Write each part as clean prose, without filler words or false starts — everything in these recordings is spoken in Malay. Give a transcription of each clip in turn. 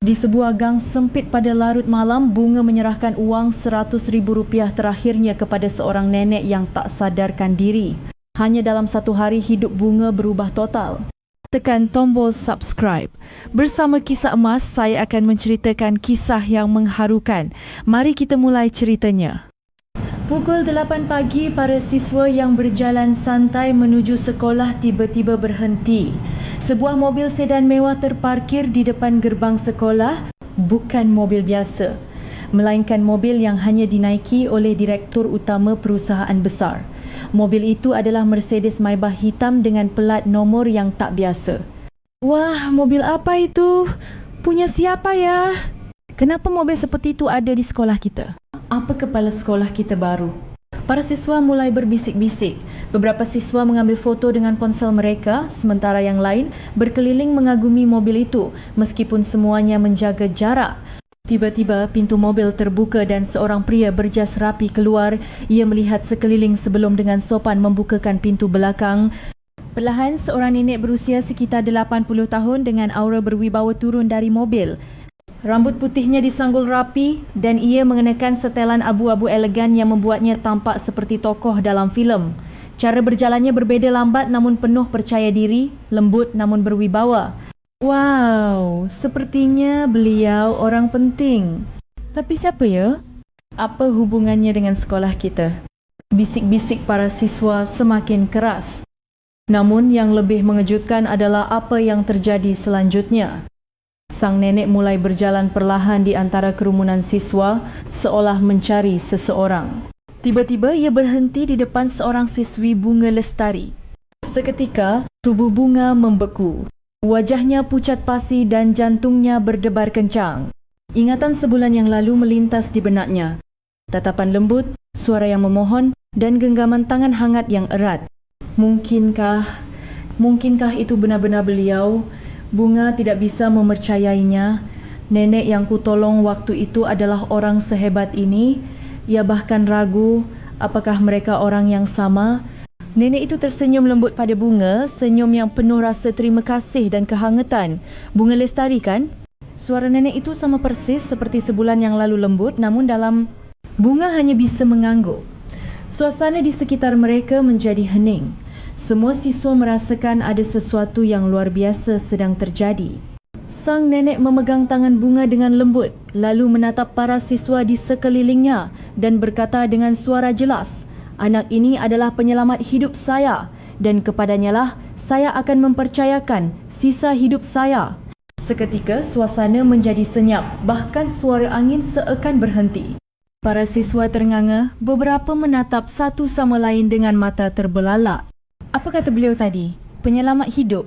Di sebuah gang sempit pada larut malam, Bunga menyerahkan wang RM100,000 terakhirnya kepada seorang nenek yang tak sadarkan diri. Hanya dalam satu hari, hidup Bunga berubah total. Tekan tombol subscribe. Bersama Kisah Emas, saya akan menceritakan kisah yang mengharukan. Mari kita mulai ceritanya. Pukul 8 pagi, para siswa yang berjalan santai menuju sekolah tiba-tiba berhenti. Sebuah mobil sedan mewah terparkir di depan gerbang sekolah, bukan mobil biasa, melainkan mobil yang hanya dinaiki oleh direktur utama perusahaan besar. Mobil itu adalah Mercedes Maybach hitam dengan pelat nombor yang tak biasa. Wah, mobil apa itu? Punya siapa ya? Kenapa mobil seperti itu ada di sekolah kita? Apa kepala sekolah kita baru? Para siswa mulai berbisik-bisik. Beberapa siswa mengambil foto dengan ponsel mereka, sementara yang lain berkeliling mengagumi mobil itu meskipun semuanya menjaga jarak. Tiba-tiba pintu mobil terbuka dan seorang pria berjas rapi keluar. Ia melihat sekeliling sebelum dengan sopan membukakan pintu belakang. Perlahan seorang nenek berusia sekitar 80 tahun dengan aura berwibawa turun dari mobil. Rambut putihnya disanggul rapi dan ia mengenakan setelan abu-abu elegan yang membuatnya tampak seperti tokoh dalam filem. Cara berjalannya berbeza, lambat namun penuh percaya diri, lembut namun berwibawa. Wow, sepertinya beliau orang penting. Tapi siapa ya? Apa hubungannya dengan sekolah kita? Bisik-bisik para siswa semakin keras. Namun yang lebih mengejutkan adalah apa yang terjadi selanjutnya. Sang nenek mulai berjalan perlahan di antara kerumunan siswa seolah mencari seseorang. Tiba-tiba ia berhenti di depan seorang siswi Bunga Lestari. Seketika, tubuh Bunga membeku. Wajahnya pucat pasi dan jantungnya berdebar kencang. Ingatan sebulan yang lalu melintas di benaknya. Tatapan lembut, suara yang memohon dan genggaman tangan hangat yang erat. Mungkinkah itu benar-benar beliau? Bunga tidak bisa mempercayainya. Nenek yang kutolong waktu itu adalah orang sehebat ini. Ia bahkan ragu apakah mereka orang yang sama. Nenek itu tersenyum lembut pada Bunga, senyum yang penuh rasa terima kasih dan kehangatan. Bunga Lestari kan? Suara nenek itu sama persis seperti sebulan yang lalu lembut, namun dalam. Bunga hanya bisa mengangguk. Suasana di sekitar mereka menjadi hening. Semua siswa merasakan ada sesuatu yang luar biasa sedang terjadi. Sang nenek memegang tangan Bunga dengan lembut, lalu menatap para siswa di sekelilingnya dan berkata dengan suara jelas, "Anak ini adalah penyelamat hidup saya dan kepadanya lah saya akan mempercayakan sisa hidup saya." Seketika suasana menjadi senyap, bahkan suara angin seakan berhenti. Para siswa ternganga, beberapa menatap satu sama lain dengan mata terbelalak. Apa kata beliau tadi? Penyelamat hidup.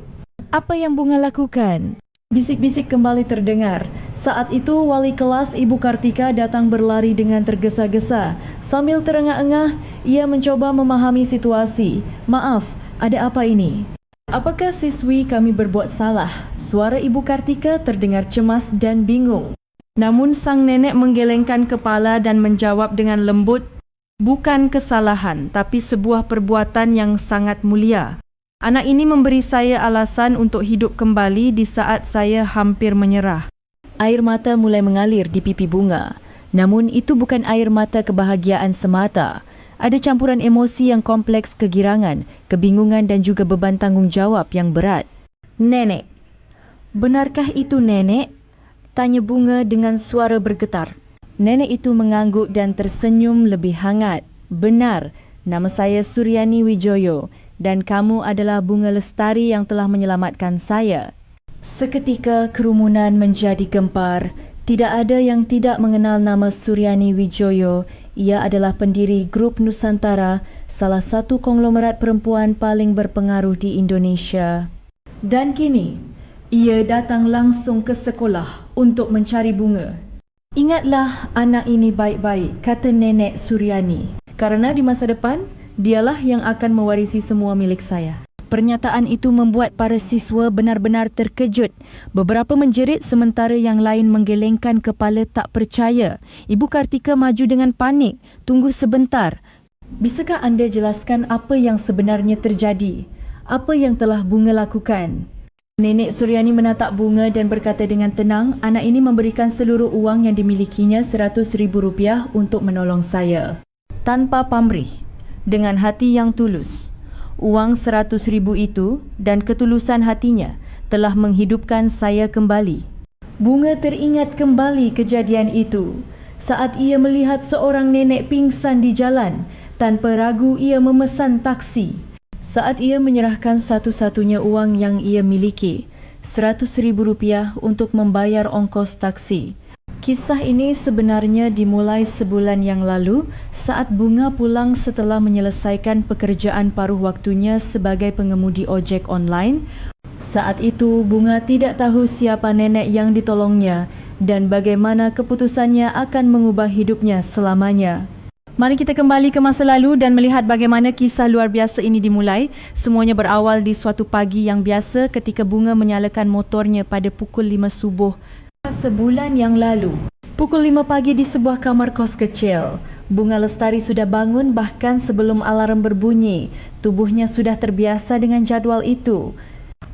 Apa yang Bunga lakukan? Bisik-bisik kembali terdengar. Saat itu wali kelas Ibu Kartika datang berlari dengan tergesa-gesa. Sambil terengah-engah, ia mencoba memahami situasi. "Maaf, ada apa ini? Apakah siswi kami berbuat salah?" Suara Ibu Kartika terdengar cemas dan bingung. Namun sang nenek menggelengkan kepala dan menjawab dengan lembut, "Bukan kesalahan, tapi sebuah perbuatan yang sangat mulia. Anak ini memberi saya alasan untuk hidup kembali di saat saya hampir menyerah." Air mata mulai mengalir di pipi Bunga. Namun itu bukan air mata kebahagiaan semata. Ada campuran emosi yang kompleks, kegirangan, kebingungan dan juga beban tanggungjawab yang berat. "Nenek, benarkah itu nenek?" tanya Bunga dengan suara bergetar. Nenek itu mengangguk dan tersenyum lebih hangat. "Benar, nama saya Suryani Wijoyo dan kamu adalah Bunga Lestari yang telah menyelamatkan saya." Seketika kerumunan menjadi gempar. Tidak ada yang tidak mengenal nama Suryani Wijoyo. Ia adalah pendiri Grup Nusantara, salah satu konglomerat perempuan paling berpengaruh di Indonesia. Dan kini, ia datang langsung ke sekolah untuk mencari Bunga. "Ingatlah anak ini baik-baik," kata Nenek Suryani. "Karena di masa depan, dialah yang akan mewarisi semua milik saya." Pernyataan itu membuat para siswa benar-benar terkejut. Beberapa menjerit sementara yang lain menggelengkan kepala tak percaya. Ibu Kartika maju dengan panik. "Tunggu sebentar. Bisakah anda jelaskan apa yang sebenarnya terjadi? Apa yang telah Bunga lakukan?" Nenek Suryani menatap bunga dan berkata dengan tenang, anak ini memberikan seluruh uang yang dimilikinya RM100,000 untuk menolong saya. Tanpa pamrih, dengan hati yang tulus, uang RM100,000 itu dan ketulusan hatinya telah menghidupkan saya kembali. Bunga teringat kembali kejadian itu. Saat ia melihat seorang nenek pingsan di jalan, tanpa ragu ia memesan taksi. Saat ia menyerahkan satu-satunya uang yang ia miliki, RM100,000 untuk membayar ongkos taksi. Kisah ini sebenarnya dimulai sebulan yang lalu saat Bunga pulang setelah menyelesaikan pekerjaan paruh waktunya sebagai pengemudi ojek online. Saat itu, Bunga tidak tahu siapa nenek yang ditolongnya dan bagaimana keputusannya akan mengubah hidupnya selamanya. Mari kita kembali ke masa lalu dan melihat bagaimana kisah luar biasa ini dimulai. Semuanya berawal di suatu pagi yang biasa ketika Bunga menyalakan motornya pada pukul 5 subuh sebulan yang lalu. Pukul 5 pagi di sebuah kamar kos kecil. Bunga Lestari sudah bangun bahkan sebelum alarm berbunyi. Tubuhnya sudah terbiasa dengan jadual itu.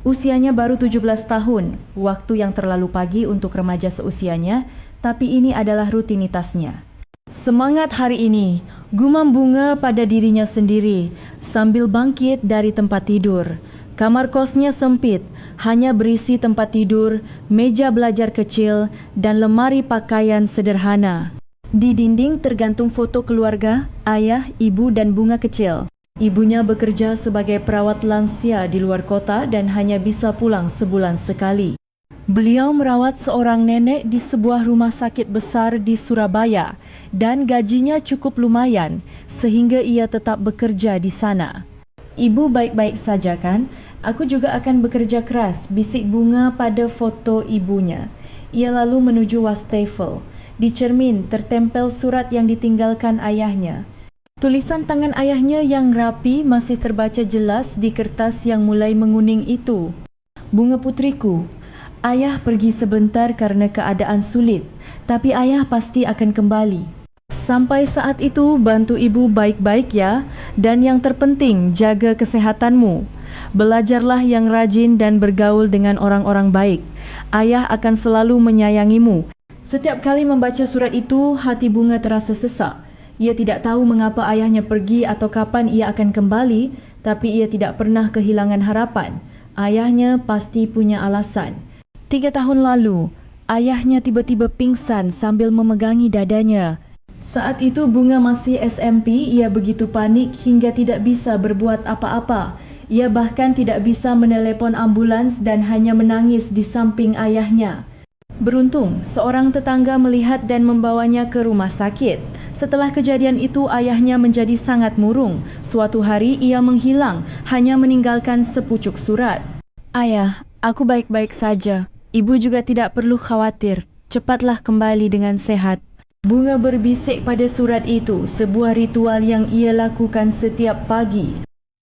Usianya baru 17 tahun, waktu yang terlalu pagi untuk remaja seusianya, tapi ini adalah rutinitasnya. Semangat hari ini, gumam Bunga pada dirinya sendiri sambil bangkit dari tempat tidur. Kamar kosnya sempit, hanya berisi tempat tidur, meja belajar kecil dan lemari pakaian sederhana. Di dinding tergantung foto keluarga, ayah, ibu dan Bunga kecil. Ibunya bekerja sebagai perawat lansia di luar kota dan hanya bisa pulang sebulan sekali. Beliau merawat seorang nenek di sebuah rumah sakit besar di Surabaya dan gajinya cukup lumayan sehingga ia tetap bekerja di sana. Ibu baik-baik saja kan? Aku juga akan bekerja keras, bisik Bunga pada foto ibunya. Ia lalu menuju wastafel. Di cermin tertempel surat yang ditinggalkan ayahnya. Tulisan tangan ayahnya yang rapi masih terbaca jelas di kertas yang mulai menguning itu. Bunga putriku, ayah pergi sebentar karena keadaan sulit, tapi ayah pasti akan kembali. Sampai saat itu bantu ibu baik-baik ya, dan yang terpenting jaga kesehatanmu. Belajarlah yang rajin dan bergaul dengan orang-orang baik. Ayah akan selalu menyayangimu. Setiap kali membaca surat itu, hati Bunga terasa sesak. Ia tidak tahu mengapa ayahnya pergi atau kapan ia akan kembali, tapi ia tidak pernah kehilangan harapan. Ayahnya pasti punya alasan. 3 tahun lalu, ayahnya tiba-tiba pingsan sambil memegangi dadanya. Saat itu Bunga masih SMP, ia begitu panik hingga tidak bisa berbuat apa-apa. Ia bahkan tidak bisa menelepon ambulans dan hanya menangis di samping ayahnya. Beruntung, seorang tetangga melihat dan membawanya ke rumah sakit. Setelah kejadian itu, ayahnya menjadi sangat murung. Suatu hari ia menghilang, hanya meninggalkan sepucuk surat. Ayah, aku baik-baik saja. Ibu juga tidak perlu khawatir. Cepatlah kembali dengan sehat. Bunga berbisik pada surat itu, sebuah ritual yang ia lakukan setiap pagi.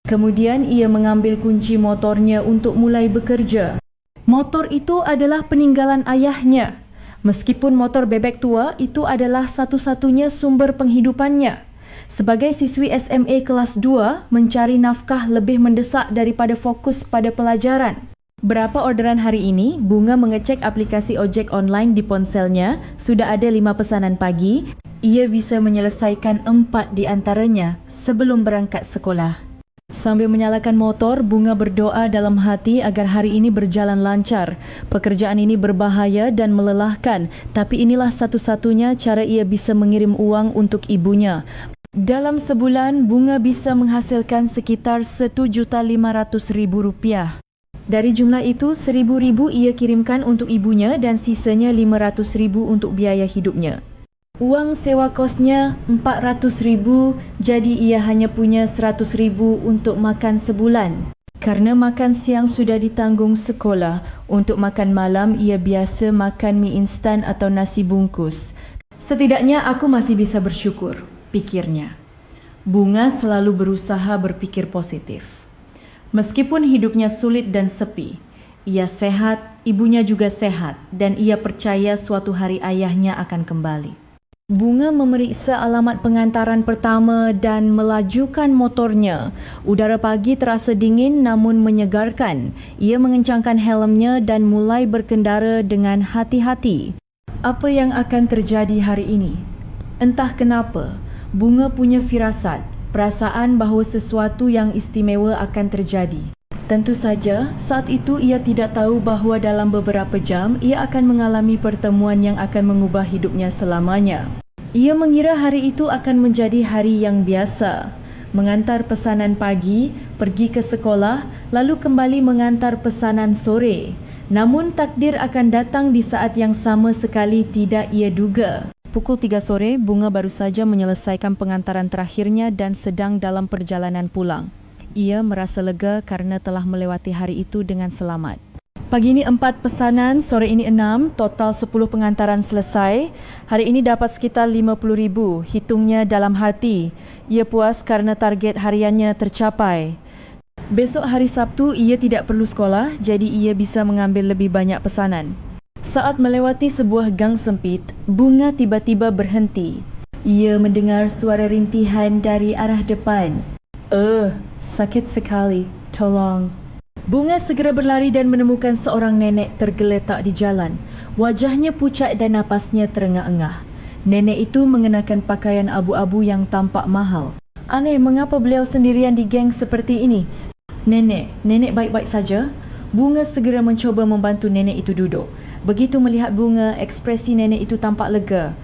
Kemudian ia mengambil kunci motornya untuk mulai bekerja. Motor itu adalah peninggalan ayahnya. Meskipun motor bebek tua itu adalah satu-satunya sumber penghidupannya. Sebagai siswi SMA kelas 2, mencari nafkah lebih mendesak daripada fokus pada pelajaran. Berapa orderan hari ini? Bunga mengecek aplikasi ojek online di ponselnya. Sudah ada 5 pesanan pagi. Ia bisa menyelesaikan 4 di antaranya sebelum berangkat sekolah. Sambil menyalakan motor, Bunga berdoa dalam hati agar hari ini berjalan lancar. Pekerjaan ini berbahaya dan melelahkan, tapi inilah satu-satunya cara ia bisa mengirim uang untuk ibunya. Dalam sebulan, Bunga bisa menghasilkan sekitar RM1.500.000. Dari jumlah itu, RM1.000 ia kirimkan untuk ibunya dan sisanya RM500.000 untuk biaya hidupnya. Uang sewa kosnya RM400.000, jadi ia hanya punya RM100.000 untuk makan sebulan. Karena makan siang sudah ditanggung sekolah, untuk makan malam ia biasa makan mie instan atau nasi bungkus. Setidaknya aku masih bisa bersyukur, pikirnya. Bunga selalu berusaha berpikir positif. Meskipun hidupnya sulit dan sepi, ia sehat, ibunya juga sehat, dan ia percaya suatu hari ayahnya akan kembali. Bunga memeriksa alamat pengantaran pertama dan melajukan motornya. Udara pagi terasa dingin namun menyegarkan. Ia mengencangkan helmnya dan mulai berkendara dengan hati-hati. Apa yang akan terjadi hari ini? Entah kenapa, Bunga punya firasat, perasaan bahawa sesuatu yang istimewa akan terjadi. Tentu saja, saat itu ia tidak tahu bahawa dalam beberapa jam ia akan mengalami pertemuan yang akan mengubah hidupnya selamanya. Ia mengira hari itu akan menjadi hari yang biasa. Mengantar pesanan pagi, pergi ke sekolah, lalu kembali mengantar pesanan sore. Namun takdir akan datang di saat yang sama sekali tidak ia duga. Pukul 3 sore, Bunga baru saja menyelesaikan pengantaran terakhirnya dan sedang dalam perjalanan pulang. Ia merasa lega kerana telah melewati hari itu dengan selamat. Pagi ini 4 pesanan, sore ini 6, total 10 pengantaran selesai. Hari ini dapat sekitar 50,000, hitungnya dalam hati. Ia puas kerana target hariannya tercapai. Besok hari Sabtu, ia tidak perlu sekolah, jadi ia bisa mengambil lebih banyak pesanan. Saat melewati sebuah gang sempit, Bunga tiba-tiba berhenti. Ia mendengar suara rintihan dari arah depan. Sakit sekali, tolong. Bunga segera berlari dan menemukan seorang nenek tergeletak di jalan. Wajahnya pucat dan napasnya terengah-engah. Nenek itu mengenakan pakaian abu-abu yang tampak mahal. Aneh, mengapa beliau sendirian di geng seperti ini? Nenek baik-baik saja? Bunga segera mencoba membantu nenek itu duduk. Begitu melihat Bunga, ekspresi nenek itu tampak lega.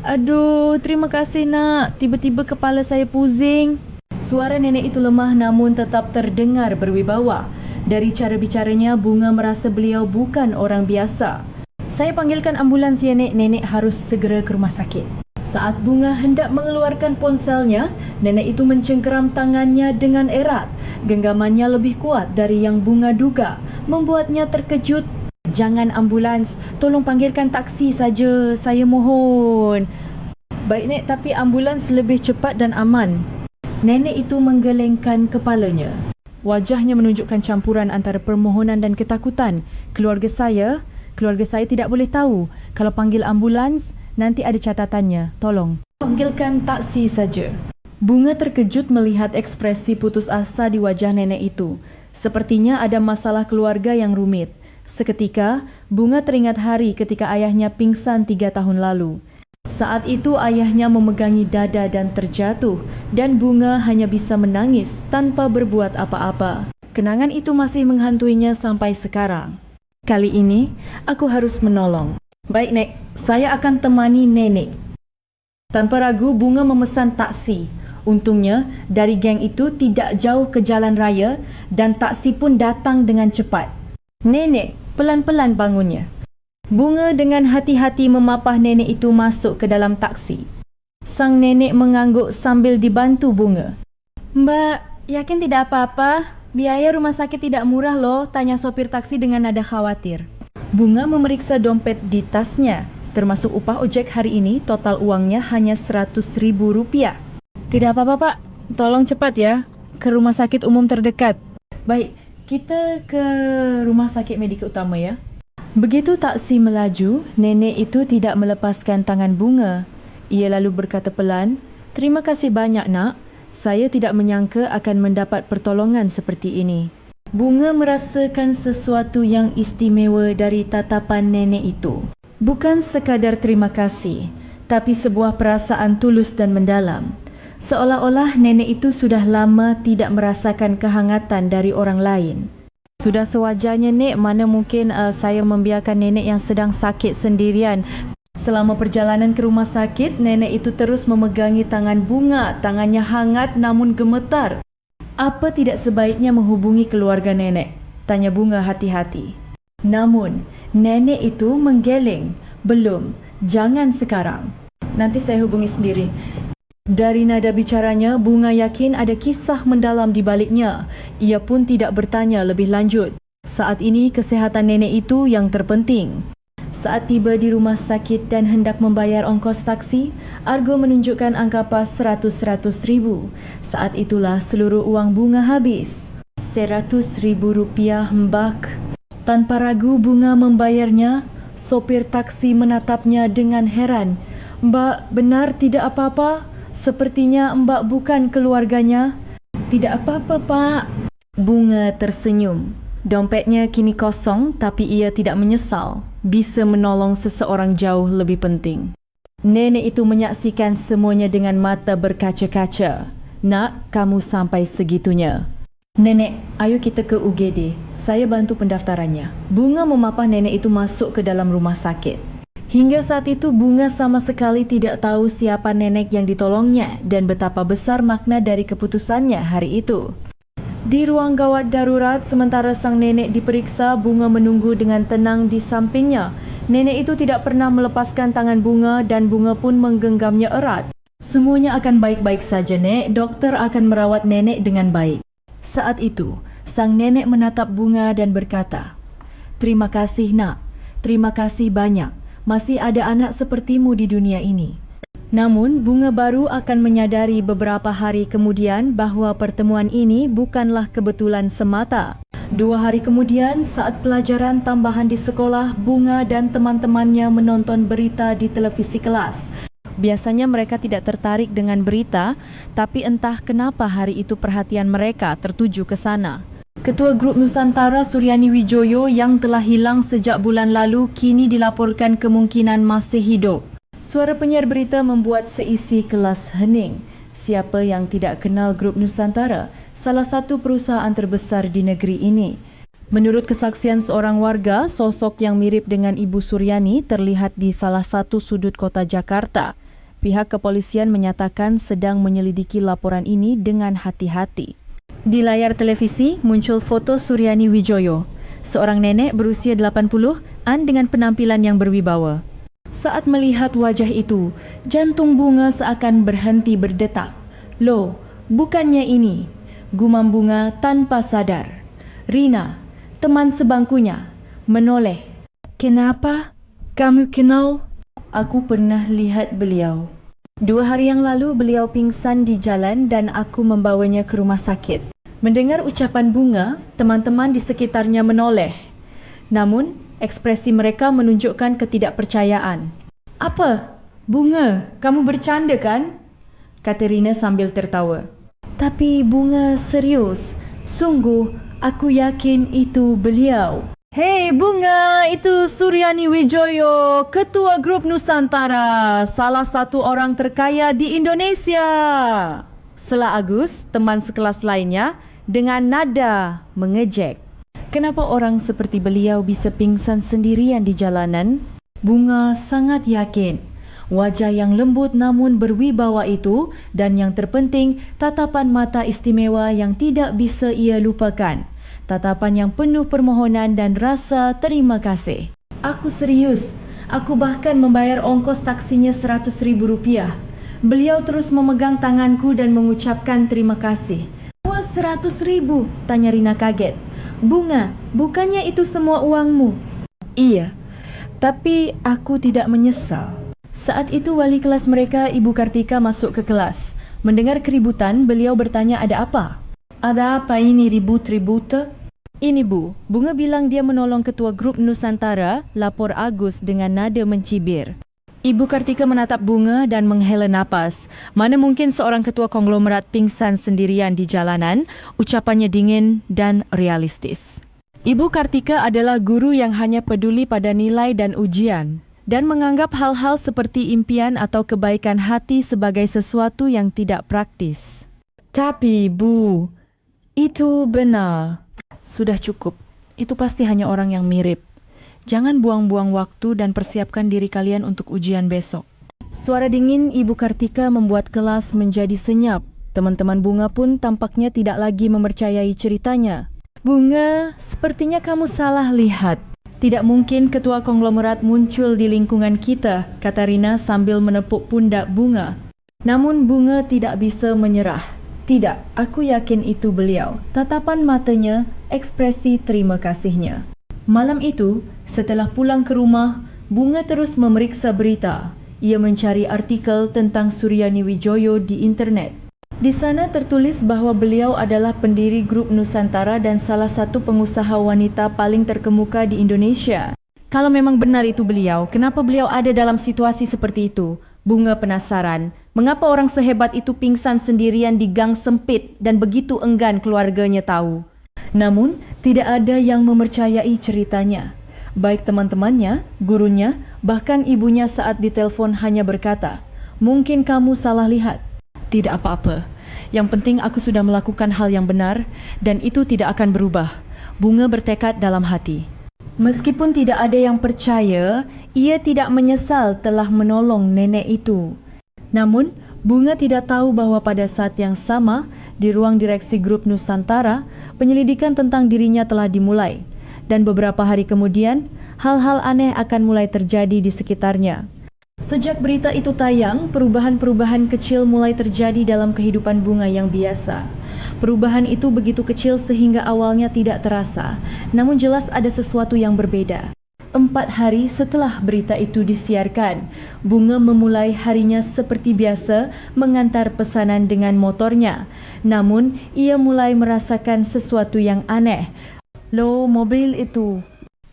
Aduh, terima kasih nak. Tiba-tiba kepala saya pusing. Suara nenek itu lemah namun tetap terdengar berwibawa. Dari cara bicaranya, Bunga merasa beliau bukan orang biasa. Saya panggilkan ambulans ya, Nek. Nenek harus segera ke rumah sakit. Saat Bunga hendak mengeluarkan ponselnya, nenek itu mencengkeram tangannya dengan erat. Genggamannya lebih kuat dari yang Bunga duga, membuatnya terkejut. Jangan ambulans, tolong panggilkan taksi saja, saya mohon. Baik Nek, tapi ambulans lebih cepat dan aman. Nenek itu menggelengkan kepalanya. Wajahnya menunjukkan campuran antara permohonan dan ketakutan. Keluarga saya tidak boleh tahu. Kalau panggil ambulans, nanti ada catatannya. Tolong, panggilkan taksi saja. Bunga terkejut melihat ekspresi putus asa di wajah nenek itu. Sepertinya ada masalah keluarga yang rumit. Seketika, Bunga teringat hari ketika ayahnya pingsan 3 tahun lalu. Saat itu ayahnya memegangi dada dan terjatuh, dan Bunga hanya bisa menangis tanpa berbuat apa-apa. Kenangan itu masih menghantuinya sampai sekarang. Kali ini, aku harus menolong. Baik Nek, saya akan temani nenek. Tanpa ragu, Bunga memesan taksi. Untungnya, dari geng itu tidak jauh ke jalan raya dan taksi pun datang dengan cepat. Nenek, pelan-pelan bangunnya. Bunga dengan hati-hati memapah nenek itu masuk ke dalam taksi. Sang nenek mengangguk sambil dibantu Bunga. Mbak, yakin tidak apa-apa? Biaya rumah sakit tidak murah loh, tanya sopir taksi dengan nada khawatir. Bunga memeriksa dompet di tasnya. Termasuk upah ojek hari ini, total uangnya hanya Rp100.000. Tidak apa-apa Pak, tolong cepat ya, ke rumah sakit umum terdekat. Baik, kita ke rumah sakit medik utama ya. Begitu taksi melaju, nenek itu tidak melepaskan tangan Bunga. Ia lalu berkata pelan, "Terima kasih banyak nak. Saya tidak menyangka akan mendapat pertolongan seperti ini." Bunga merasakan sesuatu yang istimewa dari tatapan nenek itu. Bukan sekadar terima kasih, tapi sebuah perasaan tulus dan mendalam. Seolah-olah nenek itu sudah lama tidak merasakan kehangatan dari orang lain. Sudah sewajarnya Nek, mana mungkin saya membiarkan nenek yang sedang sakit sendirian. Selama perjalanan ke rumah sakit, nenek itu terus memegangi tangan Bunga. Tangannya hangat namun gemetar. Apa tidak sebaiknya menghubungi keluarga nenek? Tanya Bunga hati-hati. Namun, nenek itu menggeleng. Belum, jangan sekarang. Nanti saya hubungi sendiri. Dari nada bicaranya, Bunga yakin ada kisah mendalam di baliknya. Ia pun tidak bertanya lebih lanjut. Saat ini, kesehatan nenek itu yang terpenting. Saat tiba di rumah sakit dan hendak membayar ongkos taksi, Argo menunjukkan angka pas Rp100.000. Saat itulah seluruh uang Bunga habis. Rp100.000 mbak. Tanpa ragu Bunga membayarnya. Sopir taksi menatapnya dengan heran. Mbak benar tidak apa-apa? Sepertinya Mbak bukan keluarganya. Tidak apa-apa, Pak. Bunga tersenyum. Dompetnya kini kosong tapi ia tidak menyesal. Bisa menolong seseorang jauh lebih penting. Nenek itu menyaksikan semuanya dengan mata berkaca-kaca. Nak, kamu sampai segitunya. Nenek, ayo kita ke UGD. Saya bantu pendaftarannya. Bunga memapah nenek itu masuk ke dalam rumah sakit. Hingga saat itu Bunga sama sekali tidak tahu siapa nenek yang ditolongnya dan betapa besar makna dari keputusannya hari itu. Di ruang gawat darurat, sementara sang nenek diperiksa, Bunga menunggu dengan tenang di sampingnya. Nenek itu tidak pernah melepaskan tangan Bunga dan Bunga pun menggenggamnya erat. Semuanya akan baik-baik saja, Nek. Dokter akan merawat nenek dengan baik. Saat itu, sang nenek menatap Bunga dan berkata, "Terima kasih, Nak. Terima kasih banyak. Masih ada anak sepertimu di dunia ini." Namun, Bunga baru akan menyadari beberapa hari kemudian bahawa pertemuan ini bukanlah kebetulan semata. 2 hari kemudian, saat pelajaran tambahan di sekolah, Bunga dan teman-temannya menonton berita di televisi kelas. Biasanya mereka tidak tertarik dengan berita, tapi entah kenapa hari itu perhatian mereka tertuju ke sana. Ketua Grup Nusantara Suryani Wijoyo yang telah hilang sejak bulan lalu kini dilaporkan kemungkinan masih hidup. Suara penyiar berita membuat seisi kelas hening. Siapa yang tidak kenal Grup Nusantara, salah satu perusahaan terbesar di negeri ini. Menurut kesaksian seorang warga, sosok yang mirip dengan Ibu Suryani terlihat di salah satu sudut kota Jakarta. Pihak kepolisian menyatakan sedang menyelidiki laporan ini dengan hati-hati. Di layar televisi muncul foto Suryani Wijoyo, seorang nenek berusia 80-an dengan penampilan yang berwibawa. Saat melihat wajah itu, jantung Bunga seakan berhenti berdetak. "Loh, bukannya ini?" gumam Bunga tanpa sadar. Rina, teman sebangkunya, menoleh. "Kenapa? Kamu kenal?" "Aku pernah lihat beliau. 2 hari yang lalu beliau pingsan di jalan dan aku membawanya ke rumah sakit." Mendengar ucapan Bunga, teman-teman di sekitarnya menoleh. Namun, ekspresi mereka menunjukkan ketidakpercayaan. "Apa? Bunga, kamu bercanda kan?" kata Rina sambil tertawa. "Tapi Bunga serius. Sungguh, aku yakin itu beliau." "Hei Bunga, itu Suryani Wijoyo, Ketua Grup Nusantara, salah satu orang terkaya di Indonesia." Sela Agus, teman sekelas lainnya, dengan nada mengejek. Kenapa orang seperti beliau bisa pingsan sendirian di jalanan? Bunga sangat yakin. Wajah yang lembut namun berwibawa itu dan yang terpenting, tatapan mata istimewa yang tidak bisa ia lupakan. Tatapan yang penuh permohonan dan rasa terima kasih. "Aku serius. Aku bahkan membayar ongkos taksinya Rp100.000. Beliau terus memegang tanganku dan mengucapkan terima kasih." "Wah, Rp100.000? Tanya Rina kaget. "Bunga, bukannya itu semua uangmu?" "Iya, tapi aku tidak menyesal." Saat itu wali kelas mereka, Ibu Kartika, masuk ke kelas. Mendengar keributan, beliau bertanya ada apa. "Ada apa ini ribut-ribut?" "Ini Bu, Bunga bilang dia menolong Ketua Grup Nusantara, lapor Agus," dengan nada mencibir. Ibu Kartika menatap Bunga dan menghela napas. Mana mungkin seorang ketua konglomerat pingsan sendirian di jalanan, ucapannya dingin dan realistis. Ibu Kartika adalah guru yang hanya peduli pada nilai dan ujian dan menganggap hal-hal seperti impian atau kebaikan hati sebagai sesuatu yang tidak praktis. "Tapi Bu, itu benar." "Sudah cukup, itu pasti hanya orang yang mirip. Jangan buang-buang waktu dan persiapkan diri kalian untuk ujian besok." Suara dingin Ibu Kartika membuat kelas menjadi senyap. Teman-teman Bunga pun tampaknya tidak lagi mempercayai ceritanya. "Bunga, sepertinya kamu salah lihat. Tidak mungkin ketua konglomerat muncul di lingkungan kita," kata Rina sambil menepuk pundak Bunga. Namun Bunga tidak bisa menyerah. "Tidak, aku yakin itu beliau." Tatapan matanya, ekspresi terima kasihnya. Malam itu, setelah pulang ke rumah, Bunga terus memeriksa berita. Ia mencari artikel tentang Suryani Wijoyo di internet. Di sana tertulis bahawa beliau adalah pendiri Grup Nusantara dan salah satu pengusaha wanita paling terkemuka di Indonesia. Kalau memang benar itu beliau, kenapa beliau ada dalam situasi seperti itu? Bunga penasaran, mengapa orang sehebat itu pingsan sendirian di gang sempit dan begitu enggan keluarganya tahu. Namun, tidak ada yang mempercayai ceritanya. Baik teman-temannya, gurunya, bahkan ibunya saat ditelepon hanya berkata, "Mungkin kamu salah lihat." Tidak apa-apa. Yang penting aku sudah melakukan hal yang benar dan itu tidak akan berubah. Bunga bertekad dalam hati. Meskipun tidak ada yang percaya, ia tidak menyesal telah menolong nenek itu. Namun, Bunga tidak tahu bahwa pada saat yang sama, di ruang direksi grup Nusantara, penyelidikan tentang dirinya telah dimulai. Dan beberapa hari kemudian, hal-hal aneh akan mulai terjadi di sekitarnya. Sejak berita itu tayang, perubahan-perubahan kecil mulai terjadi dalam kehidupan Bunga yang biasa. Perubahan itu begitu kecil sehingga awalnya tidak terasa, namun jelas ada sesuatu yang berbeda. 4 hari setelah berita itu disiarkan, Bunga memulai harinya seperti biasa mengantar pesanan dengan motornya. Namun, ia mulai merasakan sesuatu yang aneh. Loh, mobil itu.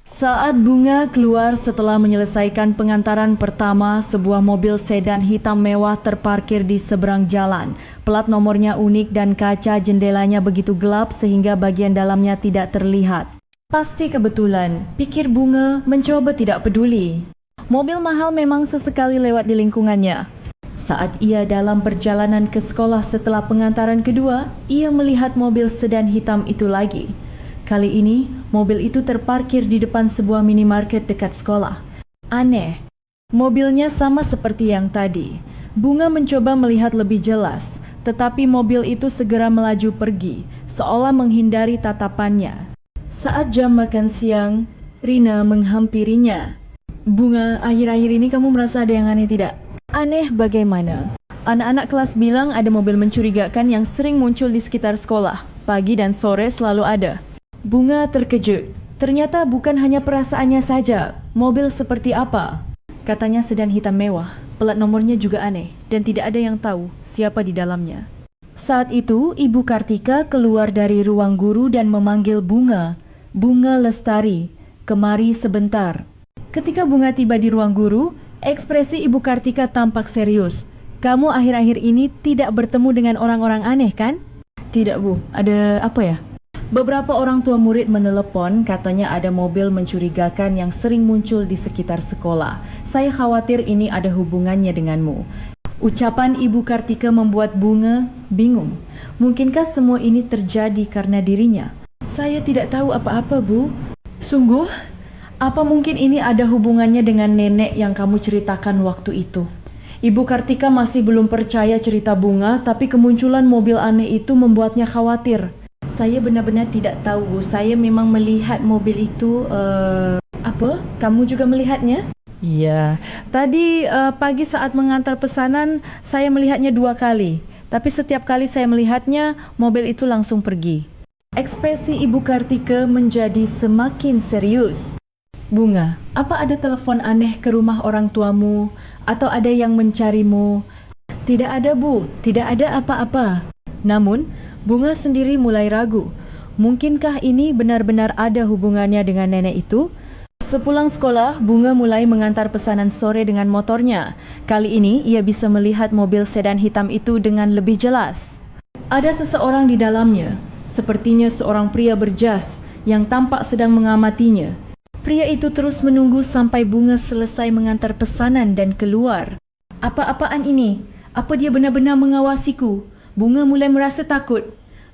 Saat Bunga keluar setelah menyelesaikan pengantaran pertama, sebuah mobil sedan hitam mewah terparkir di seberang jalan. Plat nomornya unik dan kaca jendelanya begitu gelap sehingga bagian dalamnya tidak terlihat. Pasti kebetulan, pikir Bunga mencoba tidak peduli. Mobil mahal memang sesekali lewat di lingkungannya. Saat ia dalam perjalanan ke sekolah setelah pengantaran kedua, ia melihat mobil sedan hitam itu lagi. Kali ini, mobil itu terparkir di depan sebuah minimarket dekat sekolah. Aneh, mobilnya sama seperti yang tadi. Bunga mencoba melihat lebih jelas, tetapi mobil itu segera melaju pergi, seolah menghindari tatapannya. Saat jam makan siang, Rina menghampirinya. "Bunga, akhir-akhir ini kamu merasa ada yang aneh tidak?" "Aneh bagaimana?" "Anak-anak kelas bilang ada mobil mencurigakan yang sering muncul di sekitar sekolah. Pagi dan sore selalu ada." Bunga terkejut. Ternyata bukan hanya perasaannya saja. Mobil seperti apa? Katanya sedan hitam mewah. Plat nomornya juga aneh dan tidak ada yang tahu siapa di dalamnya. Saat itu, Ibu Kartika keluar dari ruang guru dan memanggil Bunga. "Bunga Lestari, kemari sebentar." Ketika Bunga tiba di ruang guru, ekspresi Ibu Kartika tampak serius. "Kamu akhir-akhir ini tidak bertemu dengan orang-orang aneh, kan?" "Tidak, Bu. Ada apa ya?" "Beberapa orang tua murid menelepon, katanya ada mobil mencurigakan yang sering muncul di sekitar sekolah. Saya khawatir ini ada hubungannya denganmu." Ucapan Ibu Kartika membuat Bunga bingung. Mungkinkah semua ini terjadi karena dirinya? "Saya tidak tahu apa-apa, Bu." "Sungguh? Apa mungkin ini ada hubungannya dengan nenek yang kamu ceritakan waktu itu?" Ibu Kartika masih belum percaya cerita Bunga, tapi kemunculan mobil aneh itu membuatnya khawatir. "Saya benar-benar tidak tahu, Bu. Saya memang melihat mobil itu." Apa? Kamu juga melihatnya?" "Iya. Tadi pagi saat mengantar pesanan, saya melihatnya 2 kali. Tapi setiap kali saya melihatnya, mobil itu langsung pergi." Ekspresi Ibu Kartika menjadi semakin serius. "Bunga, apa ada telepon aneh ke rumah orang tuamu? Atau ada yang mencarimu?" "Tidak ada, Bu. Tidak ada apa-apa." Namun, Bunga sendiri mulai ragu. Mungkinkah ini benar-benar ada hubungannya dengan nenek itu? Sepulang sekolah, Bunga mulai mengantar pesanan sore dengan motornya. Kali ini, ia bisa melihat mobil sedan hitam itu dengan lebih jelas. Ada seseorang di dalamnya, sepertinya seorang pria berjas yang tampak sedang mengamatinya. Pria itu terus menunggu sampai Bunga selesai mengantar pesanan dan keluar. "Apa-apaan ini? Apa dia benar-benar mengawasiku?" Bunga mulai merasa takut.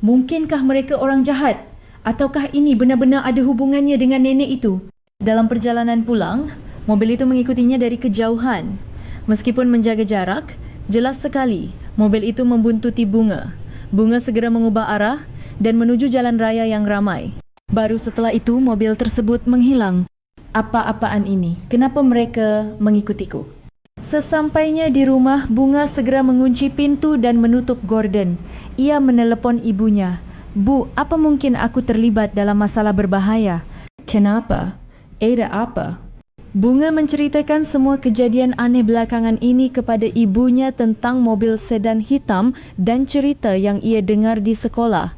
Mungkinkah mereka orang jahat? Ataukah ini benar-benar ada hubungannya dengan nenek itu? Dalam perjalanan pulang, mobil itu mengikutinya dari kejauhan. Meskipun menjaga jarak, jelas sekali mobil itu membuntuti Bunga. Bunga segera mengubah arah dan menuju jalan raya yang ramai. Baru setelah itu mobil tersebut menghilang. Apa-apaan ini? Kenapa mereka mengikutiku? Sesampainya di rumah, Bunga segera mengunci pintu dan menutup gorden. Ia menelepon ibunya. "Bu, apa mungkin aku terlibat dalam masalah berbahaya?" "Kenapa? Ada apa?" Bunga menceritakan semua kejadian aneh belakangan ini kepada ibunya tentang mobil sedan hitam dan cerita yang ia dengar di sekolah.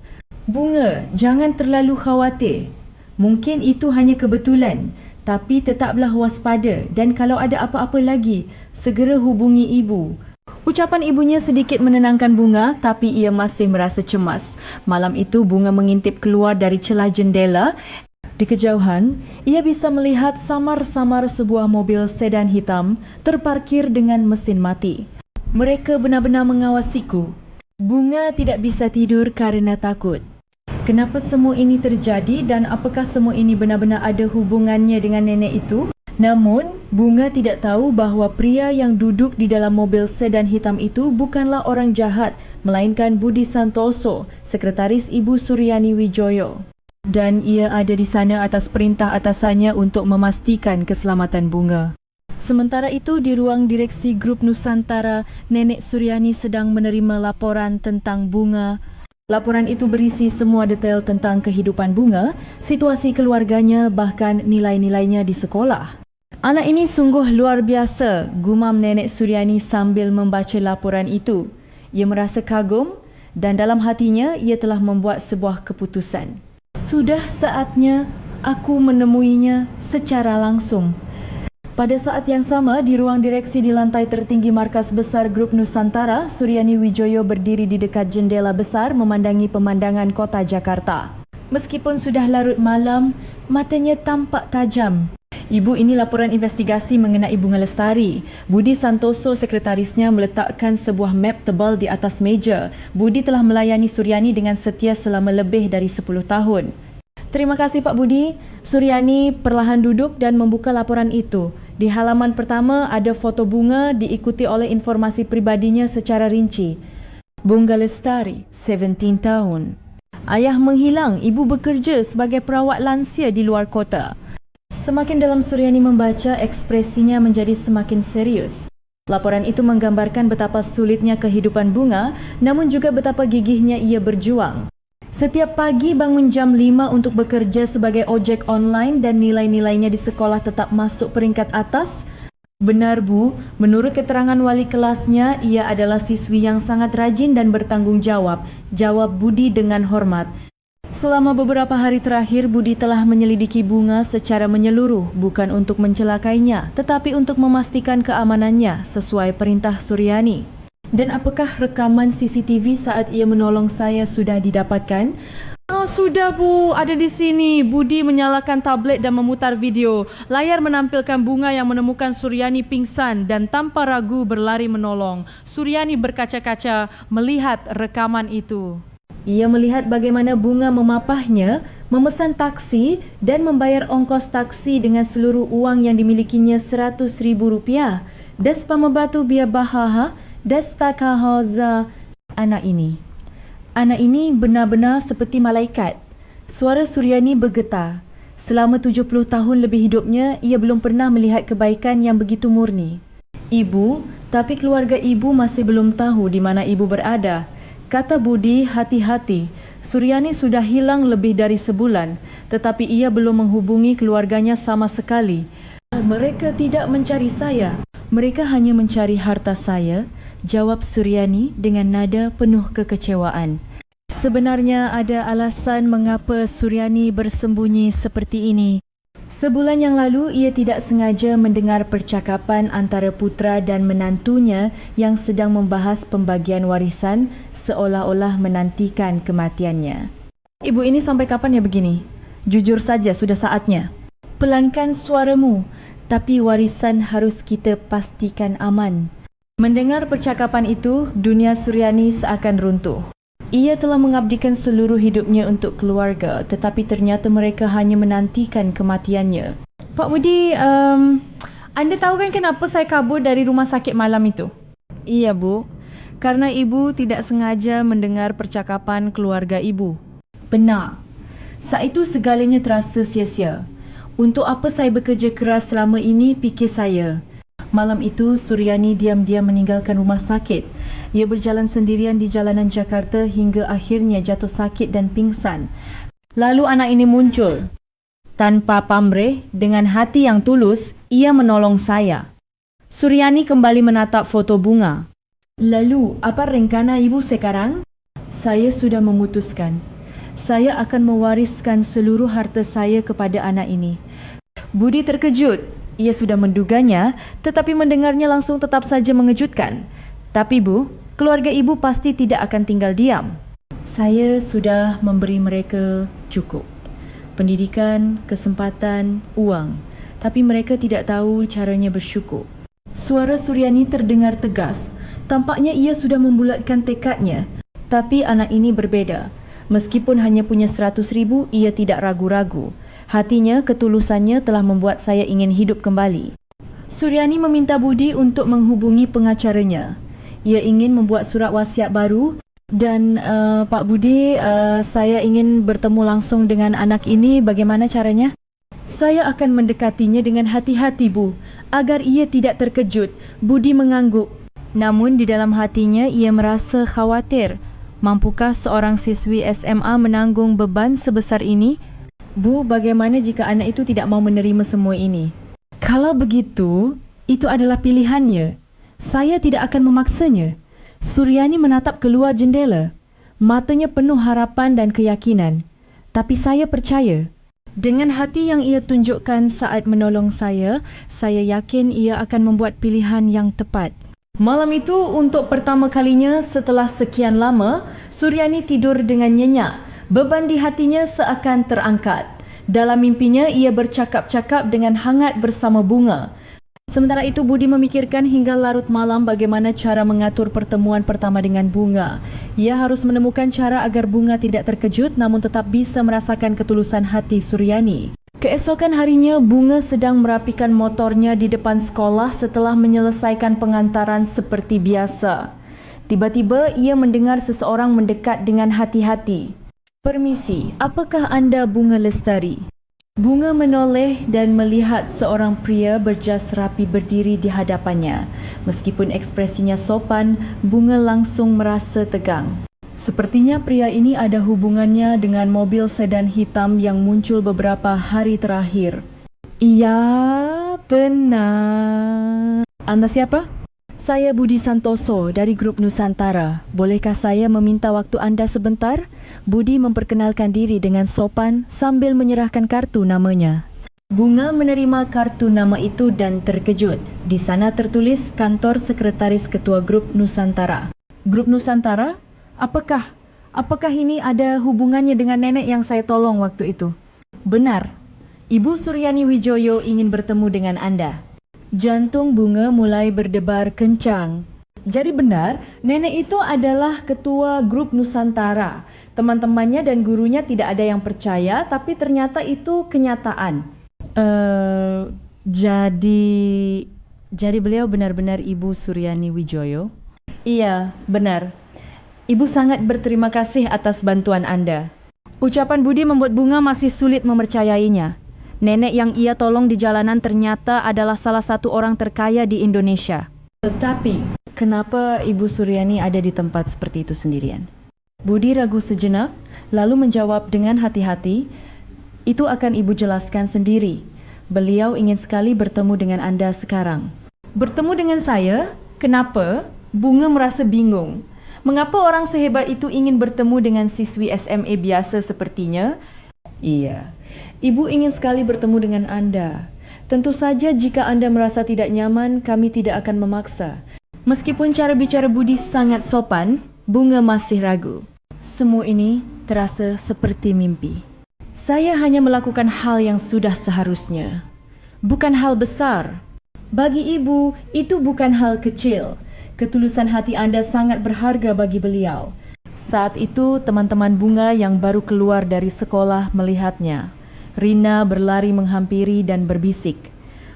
"Bunga, jangan terlalu khawatir. Mungkin itu hanya kebetulan. Tapi tetaplah waspada dan kalau ada apa-apa lagi, segera hubungi ibu. Ucapan ibunya sedikit menenangkan Bunga, tapi ia masih merasa cemas. Malam itu Bunga mengintip keluar dari celah jendela. Di kejauhan, ia bisa melihat samar-samar sebuah mobil sedan hitam terparkir dengan mesin mati. Mereka benar-benar mengawasiku. Bunga tidak bisa tidur kerana takut. Kenapa semua ini terjadi dan apakah semua ini benar-benar ada hubungannya dengan nenek itu? Namun, Bunga tidak tahu bahawa pria yang duduk di dalam mobil sedan hitam itu bukanlah orang jahat, melainkan Budi Santoso, Sekretaris Ibu Suryani Wijoyo. Dan ia ada di sana atas perintah atasannya untuk memastikan keselamatan Bunga. Sementara itu, di ruang direksi Grup Nusantara, Nenek Suryani sedang menerima laporan tentang Bunga. Laporan itu berisi semua detail tentang kehidupan Bunga, situasi keluarganya, bahkan nilai-nilainya di sekolah. Anak ini sungguh luar biasa, gumam Nenek Suryani sambil membaca laporan itu. Ia merasa kagum dan dalam hatinya ia telah membuat sebuah keputusan. Sudah saatnya aku menemuinya secara langsung. Pada saat yang sama, di ruang direksi di lantai tertinggi markas besar Grup Nusantara, Suryani Wijoyo berdiri di dekat jendela besar memandangi pemandangan kota Jakarta. Meskipun sudah larut malam, matanya tampak tajam. Ibu, ini laporan investigasi mengenai Bunga Lestari. Budi Santoso, sekretarisnya, meletakkan sebuah map tebal di atas meja. Budi telah melayani Suryani dengan setia selama lebih dari 10 tahun. Terima kasih Pak Budi. Suryani perlahan duduk dan membuka laporan itu. Di halaman pertama ada foto Bunga diikuti oleh informasi pribadinya secara rinci. Bunga Lestari, 17 tahun. Ayah menghilang, ibu bekerja sebagai perawat lansia di luar kota. Semakin dalam Suryani membaca, ekspresinya menjadi semakin serius. Laporan itu menggambarkan betapa sulitnya kehidupan Bunga, namun juga betapa gigihnya ia berjuang. Setiap pagi bangun jam 5 untuk bekerja sebagai ojek online dan nilai-nilainya di sekolah tetap masuk peringkat atas. Benar Bu, menurut keterangan wali kelasnya, ia adalah siswi yang sangat rajin dan bertanggung jawab. Jawab Budi dengan hormat. Selama beberapa hari terakhir, Budi telah menyelidiki Bunga secara menyeluruh, bukan untuk mencelakainya, tetapi untuk memastikan keamanannya sesuai perintah Suryani. Dan apakah rekaman CCTV saat ia menolong saya sudah didapatkan? Oh, sudah Bu, ada di sini. Budi menyalakan tablet dan memutar video. Layar menampilkan Bunga yang menemukan Suryani pingsan dan tanpa ragu berlari menolong. Suryani berkaca-kaca melihat rekaman itu. Ia melihat bagaimana Bunga memapahnya, memesan taksi dan membayar ongkos taksi dengan seluruh uang yang dimilikinya RM100,000. Despa membatu biar bahaha, dastakahaza. Anak ini benar-benar seperti malaikat. Suara Suryani bergetar. Selama 70 tahun lebih hidupnya, ia belum pernah melihat kebaikan yang begitu murni. Ibu, tapi keluarga ibu masih belum tahu di mana ibu berada. Kata Budi, hati-hati. Suryani sudah hilang lebih dari sebulan, tetapi ia belum menghubungi keluarganya sama sekali. Mereka tidak mencari saya. Mereka hanya mencari harta saya, jawab Suryani dengan nada penuh kekecewaan. Sebenarnya ada alasan mengapa Suryani bersembunyi seperti ini. Sebulan yang lalu, ia tidak sengaja mendengar percakapan antara putra dan menantunya yang sedang membahas pembagian warisan seolah-olah menantikan kematiannya. Ibu, ini sampai kapan ya begini? Jujur saja, sudah saatnya. Pelankan suaramu, tapi warisan harus kita pastikan aman. Mendengar percakapan itu, dunia Suryani seakan runtuh. Ia telah mengabdikan seluruh hidupnya untuk keluarga, tetapi ternyata mereka hanya menantikan kematiannya. Pak Budi, anda tahu kan kenapa saya kabur dari rumah sakit malam itu? Iya Bu, karena ibu tidak sengaja mendengar percakapan keluarga ibu. Benar. Saat itu segalanya terasa sia-sia. Untuk apa saya bekerja keras selama ini, fikir saya. Malam itu, Suryani diam-diam meninggalkan rumah sakit. Ia berjalan sendirian di jalanan Jakarta hingga akhirnya jatuh sakit dan pingsan. Lalu anak ini muncul. Tanpa pamrih, dengan hati yang tulus, ia menolong saya. Suryani kembali menatap foto Bunga. Lalu, apa rencana ibu sekarang? Saya sudah memutuskan. Saya akan mewariskan seluruh harta saya kepada anak ini. Budi terkejut. Ia sudah menduganya, tetapi mendengarnya langsung tetap saja mengejutkan. Tapi Bu, keluarga ibu pasti tidak akan tinggal diam. Saya sudah memberi mereka cukup. Pendidikan, kesempatan, uang. Tapi mereka tidak tahu caranya bersyukur. Suara Suryani terdengar tegas. Tampaknya ia sudah membulatkan tekadnya. Tapi anak ini berbeda. Meskipun hanya punya 100,000, ia tidak ragu-ragu. Hatinya, ketulusannya telah membuat saya ingin hidup kembali. Suryani meminta Budi untuk menghubungi pengacaranya. Ia ingin membuat surat wasiat baru dan Pak Budi, saya ingin bertemu langsung dengan anak ini. Bagaimana caranya? Saya akan mendekatinya dengan hati-hati, Bu, agar ia tidak terkejut. Budi mengangguk. Namun di dalam hatinya ia merasa khawatir. Mampukah seorang siswi SMA menanggung beban sebesar ini? Bu, bagaimana jika anak itu tidak mau menerima semua ini? Kalau begitu, itu adalah pilihannya. Saya tidak akan memaksanya. Suryani menatap keluar jendela. Matanya penuh harapan dan keyakinan. Tapi saya percaya. Dengan hati yang ia tunjukkan saat menolong saya yakin ia akan membuat pilihan yang tepat. Malam itu, untuk pertama kalinya setelah sekian lama, Suryani tidur dengan nyenyak. Beban di hatinya seakan terangkat. Dalam mimpinya, ia bercakap-cakap dengan hangat bersama Bunga. Sementara itu, Budi memikirkan hingga larut malam bagaimana cara mengatur pertemuan pertama dengan Bunga. Ia harus menemukan cara agar Bunga tidak terkejut namun tetap bisa merasakan ketulusan hati Suryani. Keesokan harinya, Bunga sedang merapikan motornya di depan sekolah setelah menyelesaikan pengantaran seperti biasa. Tiba-tiba, ia mendengar seseorang mendekat dengan hati-hati. Permisi, apakah anda Bunga Lestari? Bunga menoleh dan melihat seorang pria berjas rapi berdiri di hadapannya. Meskipun ekspresinya sopan, Bunga langsung merasa tegang. Sepertinya pria ini ada hubungannya dengan mobil sedan hitam yang muncul beberapa hari terakhir. Iya, benar. Anda siapa? Saya Budi Santoso dari grup Nusantara. Bolehkah saya meminta waktu anda sebentar? Budi memperkenalkan diri dengan sopan sambil menyerahkan kartu namanya. Bunga menerima kartu nama itu dan terkejut. Di sana tertulis kantor sekretaris ketua grup Nusantara. Grup Nusantara? Apakah ini ada hubungannya dengan nenek yang saya tolong waktu itu? Benar. Ibu Suryani Wijoyo ingin bertemu dengan anda. Jantung Bunga mulai berdebar kencang. Jadi benar, nenek itu adalah ketua grup Nusantara. Teman-temannya dan gurunya tidak ada yang percaya, tapi ternyata itu kenyataan. Jadi beliau benar-benar Ibu Suryani Wijoyo? Iya, benar. Ibu sangat berterima kasih atas bantuan anda. Ucapan Budi membuat Bunga masih sulit mempercayainya. Nenek yang ia tolong di jalanan ternyata adalah salah satu orang terkaya di Indonesia. Tetapi, kenapa Ibu Suryani ada di tempat seperti itu sendirian? Budi ragu sejenak, lalu menjawab dengan hati-hati, itu akan Ibu jelaskan sendiri. Beliau ingin sekali bertemu dengan anda sekarang. Bertemu dengan saya? Kenapa? Bunga merasa bingung. Mengapa orang sehebat itu ingin bertemu dengan siswi SMA biasa sepertinya? Iya. Ibu ingin sekali bertemu dengan anda. Tentu saja jika anda merasa tidak nyaman, kami tidak akan memaksa. Meskipun cara bicara Budi sangat sopan, Bunga masih ragu. Semua ini terasa seperti mimpi. Saya hanya melakukan hal yang sudah seharusnya. Bukan hal besar. Bagi ibu, itu bukan hal kecil. Ketulusan hati anda sangat berharga bagi beliau. Saat itu, teman-teman Bunga yang baru keluar dari sekolah melihatnya. Rina berlari menghampiri dan berbisik.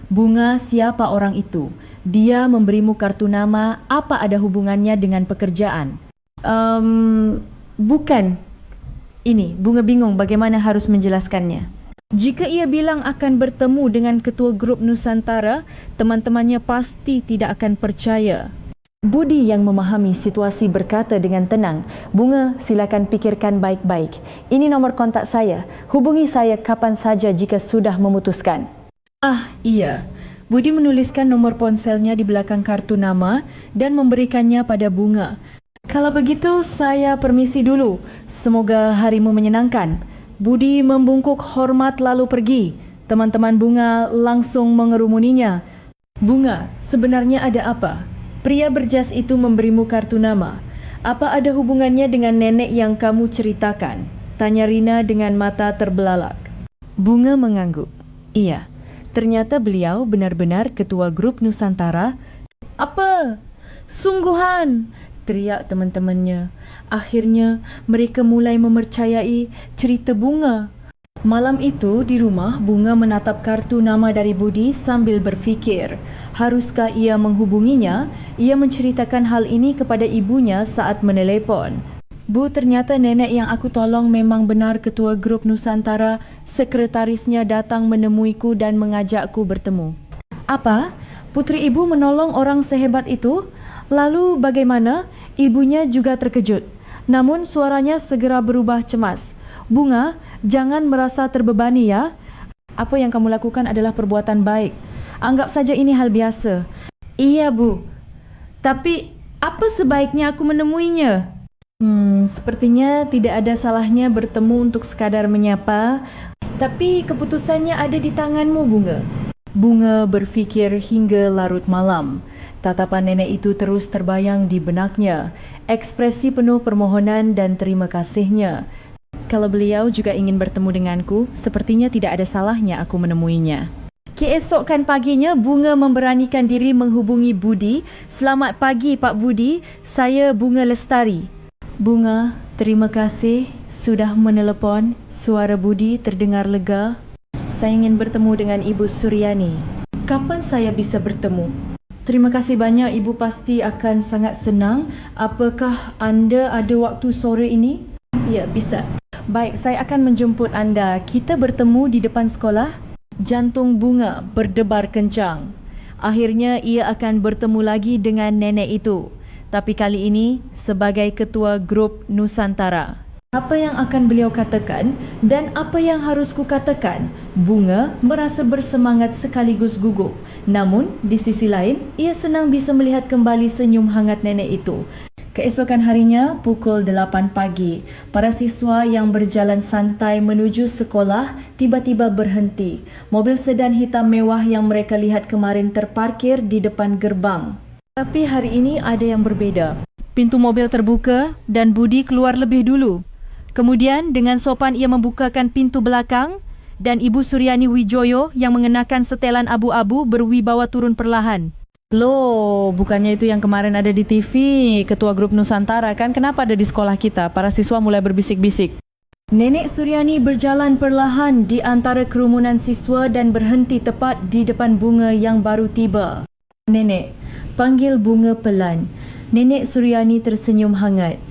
Bunga, siapa orang itu? Dia memberimu kartu nama, apa ada hubungannya dengan pekerjaan? Bukan. Ini, Bunga bingung bagaimana harus menjelaskannya. Jika ia bilang akan bertemu dengan ketua grup Nusantara, teman-temannya pasti tidak akan percaya. Budi yang memahami situasi berkata dengan tenang, Bunga, silakan pikirkan baik-baik. Ini nomor kontak saya. Hubungi saya kapan saja jika sudah memutuskan. Ah, iya. Budi menuliskan nomor ponselnya di belakang kartu nama dan memberikannya pada Bunga. Kalau begitu, saya permisi dulu. Semoga harimu menyenangkan. Budi membungkuk hormat lalu pergi. Teman-teman Bunga langsung mengerumuninya. Bunga, sebenarnya ada apa? Pria berjas itu memberimu kartu nama. Apa ada hubungannya dengan nenek yang kamu ceritakan? Tanya Rina dengan mata terbelalak. Bunga mengangguk. Iya, ternyata beliau benar-benar ketua grup Nusantara. Apa? Sungguhan! Teriak teman-temannya. Akhirnya mereka mulai mempercayai cerita Bunga. Malam itu di rumah, Bunga menatap kartu nama dari Budi sambil berfikir, haruskah ia menghubunginya? Ia menceritakan hal ini kepada ibunya saat menelepon. Bu, ternyata nenek yang aku tolong memang benar ketua grup Nusantara. Sekretarisnya datang menemuiku dan mengajakku bertemu. Apa? Putri ibu menolong orang sehebat itu? Lalu bagaimana? Ibunya juga terkejut. Namun suaranya segera berubah cemas. Bunga, jangan merasa terbebani ya. Apa yang kamu lakukan adalah perbuatan baik. Anggap saja ini hal biasa. Iya, Bu. Tapi, apa sebaiknya aku menemuinya? Sepertinya tidak ada salahnya bertemu untuk sekadar menyapa. Tapi keputusannya ada di tanganmu, Bunga. Bunga berfikir hingga larut malam. Tatapan nenek itu terus terbayang di benaknya. Ekspresi penuh permohonan dan terima kasihnya. Kalau beliau juga ingin bertemu denganku, sepertinya tidak ada salahnya aku menemuinya. Keesokan paginya, Bunga memberanikan diri menghubungi Budi. Selamat pagi, Pak Budi. Saya Bunga Lestari. Bunga, terima kasih sudah menelepon. Suara Budi terdengar lega. Saya ingin bertemu dengan Ibu Suryani. Kapan saya bisa bertemu? Terima kasih banyak, Ibu pasti akan sangat senang. Apakah anda ada waktu sore ini? Ya, bisa. Baik, saya akan menjemput anda. Kita bertemu di depan sekolah. Jantung Bunga berdebar kencang. Akhirnya ia akan bertemu lagi dengan nenek itu. Tapi kali ini sebagai ketua grup Nusantara. Apa yang akan beliau katakan dan apa yang harus kukatakan? Bunga merasa bersemangat sekaligus gugup. Namun, di sisi lain, ia senang bisa melihat kembali senyum hangat nenek itu. Keesokan harinya, pukul 8 pagi, para siswa yang berjalan santai menuju sekolah tiba-tiba berhenti. Mobil sedan hitam mewah yang mereka lihat kemarin terparkir di depan gerbang. Tapi hari ini ada yang berbeda. Pintu mobil terbuka dan Budi keluar lebih dulu. Kemudian dengan sopan ia membukakan pintu belakang dan Ibu Suryani Wijoyo yang mengenakan setelan abu-abu berwibawa turun perlahan. Loh, bukannya itu yang kemarin ada di TV, ketua grup Nusantara kan? Kenapa ada di sekolah kita? Para siswa mulai berbisik-bisik. Nenek Suryani berjalan perlahan di antara kerumunan siswa dan berhenti tepat di depan Bunga yang baru tiba. Nenek, panggil Bunga pelan. Nenek Suryani tersenyum hangat.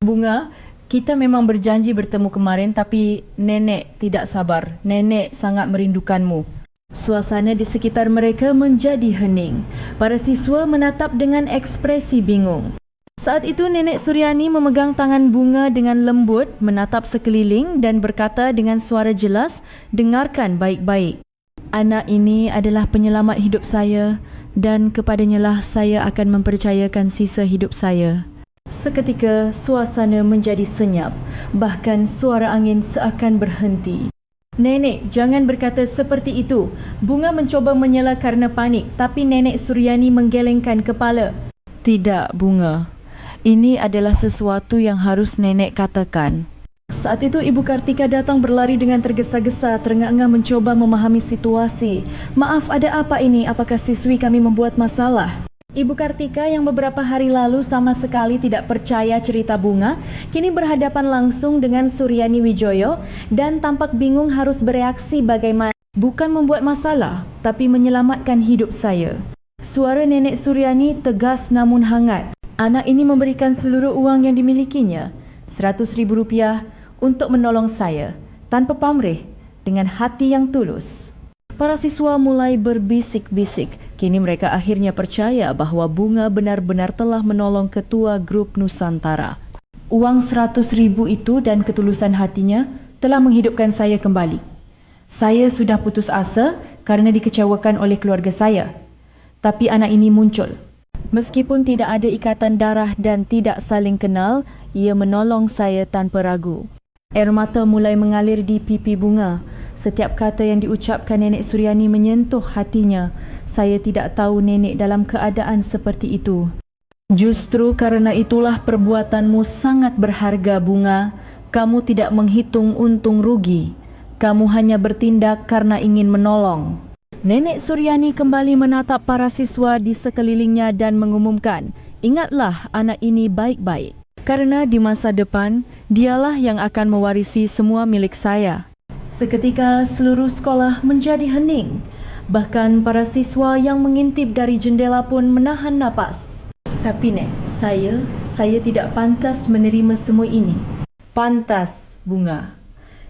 Bunga, kita memang berjanji bertemu kemarin tapi nenek tidak sabar. Nenek sangat merindukanmu. Suasana di sekitar mereka menjadi hening. Para siswa menatap dengan ekspresi bingung. Saat itu Nenek Suryani memegang tangan Bunga dengan lembut, menatap sekeliling dan berkata dengan suara jelas, dengarkan baik-baik. Anak ini adalah penyelamat hidup saya dan kepadanyalah saya akan mempercayakan sisa hidup saya. Seketika suasana menjadi senyap, bahkan suara angin seakan berhenti. Nenek, jangan berkata seperti itu. Bunga mencoba mengelak karena panik, tapi Nenek Suryani menggelengkan kepala. Tidak, Bunga. Ini adalah sesuatu yang harus nenek katakan. Saat itu Ibu Kartika datang berlari dengan tergesa-gesa, terengah-engah mencoba memahami situasi. Maaf, ada apa ini? Apakah siswi kami membuat masalah? Ibu Kartika yang beberapa hari lalu sama sekali tidak percaya cerita Bunga, kini berhadapan langsung dengan Suryani Wijoyo dan tampak bingung harus bereaksi bagaimana. Bukan membuat masalah, tapi menyelamatkan hidup saya. Suara Nenek Suryani tegas namun hangat. Anak ini memberikan seluruh uang yang dimilikinya, Rp100.000 untuk menolong saya, tanpa pamrih, dengan hati yang tulus. Para siswa mulai berbisik-bisik. Kini mereka akhirnya percaya bahwa Bunga benar-benar telah menolong ketua grup Nusantara. Uang Rp100.000 itu dan ketulusan hatinya telah menghidupkan saya kembali. Saya sudah putus asa karena dikecewakan oleh keluarga saya. Tapi anak ini muncul. Meskipun tidak ada ikatan darah dan tidak saling kenal, ia menolong saya tanpa ragu. Air mata mulai mengalir di pipi Bunga. Setiap kata yang diucapkan Nenek Suryani menyentuh hatinya. Saya tidak tahu nenek dalam keadaan seperti itu. Justru karena itulah perbuatanmu sangat berharga, Bunga. Kamu tidak menghitung untung rugi. Kamu hanya bertindak karena ingin menolong. Nenek Suryani kembali menatap para siswa di sekelilingnya dan mengumumkan, ingatlah anak ini baik-baik. Karena di masa depan, dialah yang akan mewarisi semua milik saya. Seketika seluruh sekolah menjadi hening. Bahkan para siswa yang mengintip dari jendela pun menahan napas. Tapi Nek, saya tidak pantas menerima semua ini. Pantas, Bunga.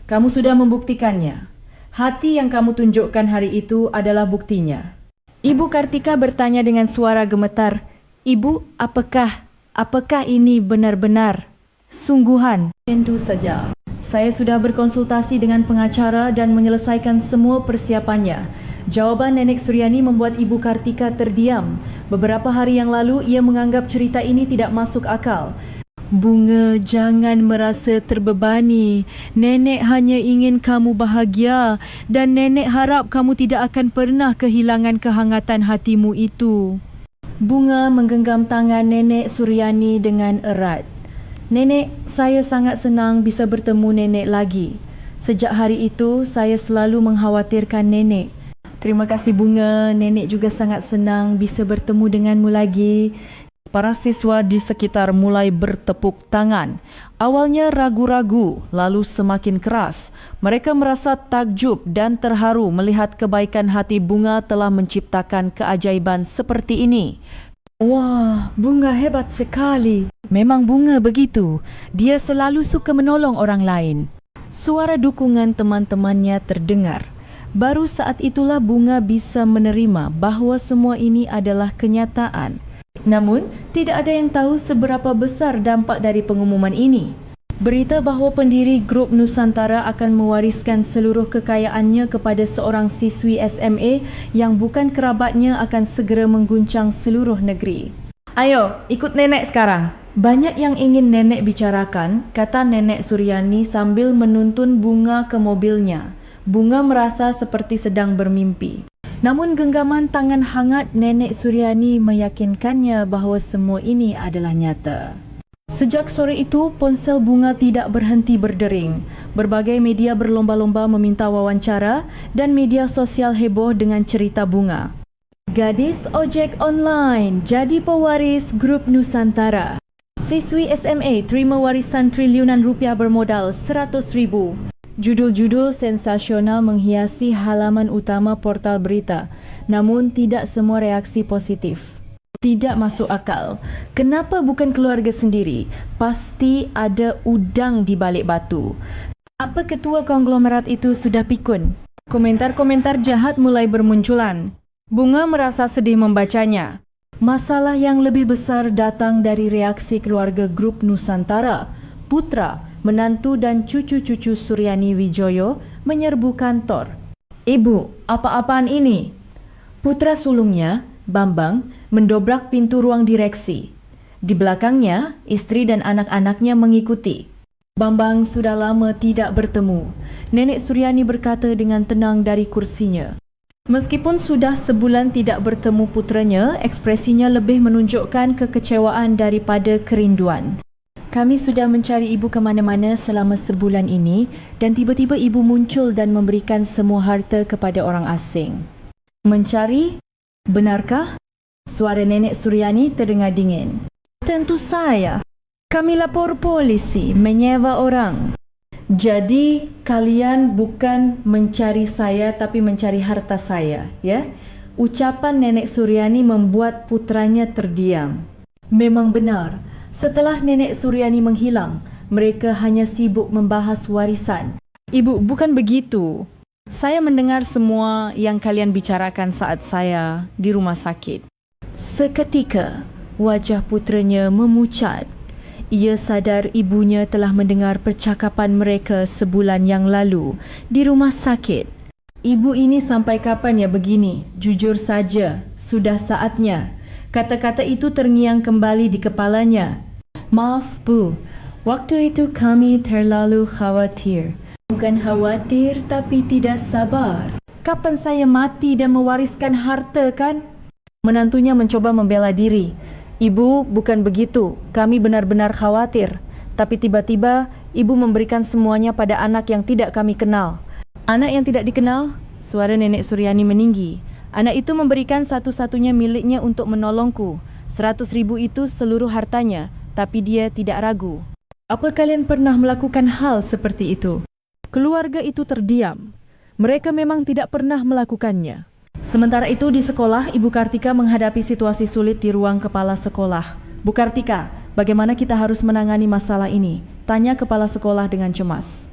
Kamu sudah membuktikannya. Hati yang kamu tunjukkan hari itu adalah buktinya. Ibu Kartika bertanya dengan suara gemetar, Ibu, apakah ini benar-benar sungguhan? Tentu saja. Saya sudah berkonsultasi dengan pengacara dan menyelesaikan semua persiapannya. Jawaban Nenek Suryani membuat Ibu Kartika terdiam. Beberapa hari yang lalu, ia menganggap cerita ini tidak masuk akal. Bunga, jangan merasa terbebani. Nenek hanya ingin kamu bahagia dan nenek harap kamu tidak akan pernah kehilangan kehangatan hatimu itu. Bunga menggenggam tangan Nenek Suryani dengan erat. Nenek, saya sangat senang bisa bertemu nenek lagi. Sejak hari itu, saya selalu mengkhawatirkan nenek. Terima kasih Bunga, nenek juga sangat senang bisa bertemu denganmu lagi. Para siswa di sekitar mulai bertepuk tangan. Awalnya ragu-ragu, lalu semakin keras. Mereka merasa takjub dan terharu melihat kebaikan hati Bunga telah menciptakan keajaiban seperti ini. Wah, Bunga hebat sekali. Memang Bunga begitu. Dia selalu suka menolong orang lain. Suara dukungan teman-temannya terdengar. Baru saat itulah Bunga bisa menerima bahawa semua ini adalah kenyataan. Namun, tidak ada yang tahu seberapa besar dampak dari pengumuman ini. Berita bahawa pendiri grup Nusantara akan mewariskan seluruh kekayaannya kepada seorang siswi SMA yang bukan kerabatnya akan segera mengguncang seluruh negeri. Ayo, ikut nenek sekarang. Banyak yang ingin nenek bicarakan, kata Nenek Suryani sambil menuntun Bunga ke mobilnya. Bunga merasa seperti sedang bermimpi. Namun genggaman tangan hangat Nenek Suryani meyakinkannya bahawa semua ini adalah nyata. Sejak sore itu, ponsel Bunga tidak berhenti berdering. Berbagai media berlomba-lomba meminta wawancara dan media sosial heboh dengan cerita Bunga. Gadis ojek online jadi pewaris grup Nusantara. Siswi SMA terima warisan triliunan rupiah bermodal 100,000. Judul-judul sensasional menghiasi halaman utama portal berita, namun tidak semua reaksi positif. Tidak masuk akal. Kenapa bukan keluarga sendiri? Pasti ada udang di balik batu. Apa ketua konglomerat itu sudah pikun? Komentar-komentar jahat mulai bermunculan. Bunga merasa sedih membacanya. Masalah yang lebih besar datang dari reaksi keluarga grup Nusantara. Putra, menantu dan cucu-cucu Suryani Wijoyo menyerbu kantor. Ibu, apa-apaan ini? Putra sulungnya, Bambang, mendobrak pintu ruang direksi. Di belakangnya, istri dan anak-anaknya mengikuti. Bambang sudah lama tidak bertemu. Nenek Suryani berkata dengan tenang dari kursinya. Meskipun sudah sebulan tidak bertemu putranya, ekspresinya lebih menunjukkan kekecewaan daripada kerinduan. Kami sudah mencari ibu ke mana-mana selama sebulan ini dan tiba-tiba ibu muncul dan memberikan semua harta kepada orang asing. Mencari? Benarkah? Suara Nenek Suryani terdengar dingin. Tentu saya. Kami lapor polisi, menyewa orang. Jadi kalian bukan mencari saya tapi mencari harta saya, ya? Ucapan Nenek Suryani membuat putranya terdiam. Memang benar. Setelah Nenek Suryani menghilang, mereka hanya sibuk membahas warisan. Ibu, bukan begitu. Saya mendengar semua yang kalian bicarakan saat saya di rumah sakit. Seketika, wajah putranya memucat. Ia sadar ibunya telah mendengar percakapan mereka sebulan yang lalu di rumah sakit. Ibu ini sampai kapan ya begini? Jujur saja, sudah saatnya. Kata-kata itu terngiang kembali di kepalanya. Maaf Bu, waktu itu kami terlalu khawatir. bukan khawatir tapi tidak sabar. Kapan saya mati dan mewariskan harta kan? Menantunya mencoba membela diri. Ibu, bukan begitu. Kami benar-benar khawatir. Tapi tiba-tiba, ibu memberikan semuanya pada anak yang tidak kami kenal. Anak yang tidak dikenal? Suara Nenek Suryani meninggi. Anak itu memberikan satu-satunya miliknya untuk menolongku. 100,000 itu seluruh hartanya, tapi dia tidak ragu. Apa kalian pernah melakukan hal seperti itu? Keluarga itu terdiam. Mereka memang tidak pernah melakukannya. Sementara itu di sekolah, Ibu Kartika menghadapi situasi sulit di ruang kepala sekolah. Bu Kartika, bagaimana kita harus menangani masalah ini? Tanya kepala sekolah dengan cemas.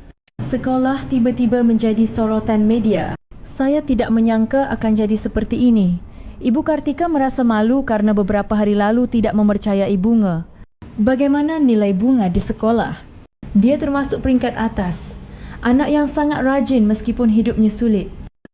Sekolah tiba-tiba menjadi sorotan media. Saya tidak menyangka akan jadi seperti ini. Ibu Kartika merasa malu karena beberapa hari lalu tidak mempercayai Bunga. Bagaimana nilai Bunga di sekolah? Dia termasuk peringkat atas. Anak yang sangat rajin meskipun hidupnya sulit.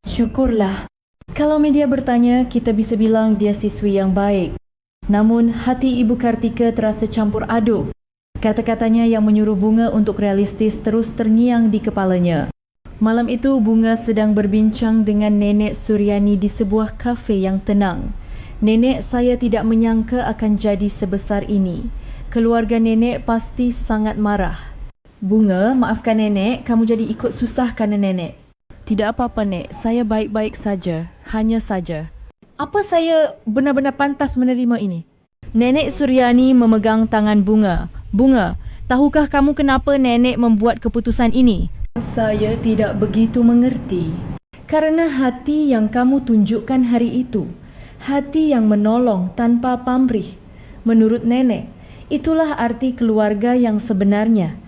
Syukurlah. Kalau media bertanya, kita bisa bilang dia siswi yang baik. Namun, hati Ibu Kartika terasa campur aduk. Kata-katanya yang menyuruh Bunga untuk realistis terus terngiang di kepalanya. Malam itu, Bunga sedang berbincang dengan Nenek Suryani di sebuah kafe yang tenang. Nenek, saya tidak menyangka akan jadi sebesar ini. Keluarga Nenek pasti sangat marah. Bunga, maafkan Nenek, kamu jadi ikut susah kerana Nenek. Tidak apa-apa, Nek. Saya baik-baik saja. Hanya saja. Apa saya benar-benar pantas menerima ini? Nenek Suryani memegang tangan Bunga. Bunga, tahukah kamu kenapa Nenek membuat keputusan ini? Saya tidak begitu mengerti. Karena hati yang kamu tunjukkan hari itu. Hati yang menolong tanpa pamrih. Menurut Nenek, itulah arti keluarga yang sebenarnya.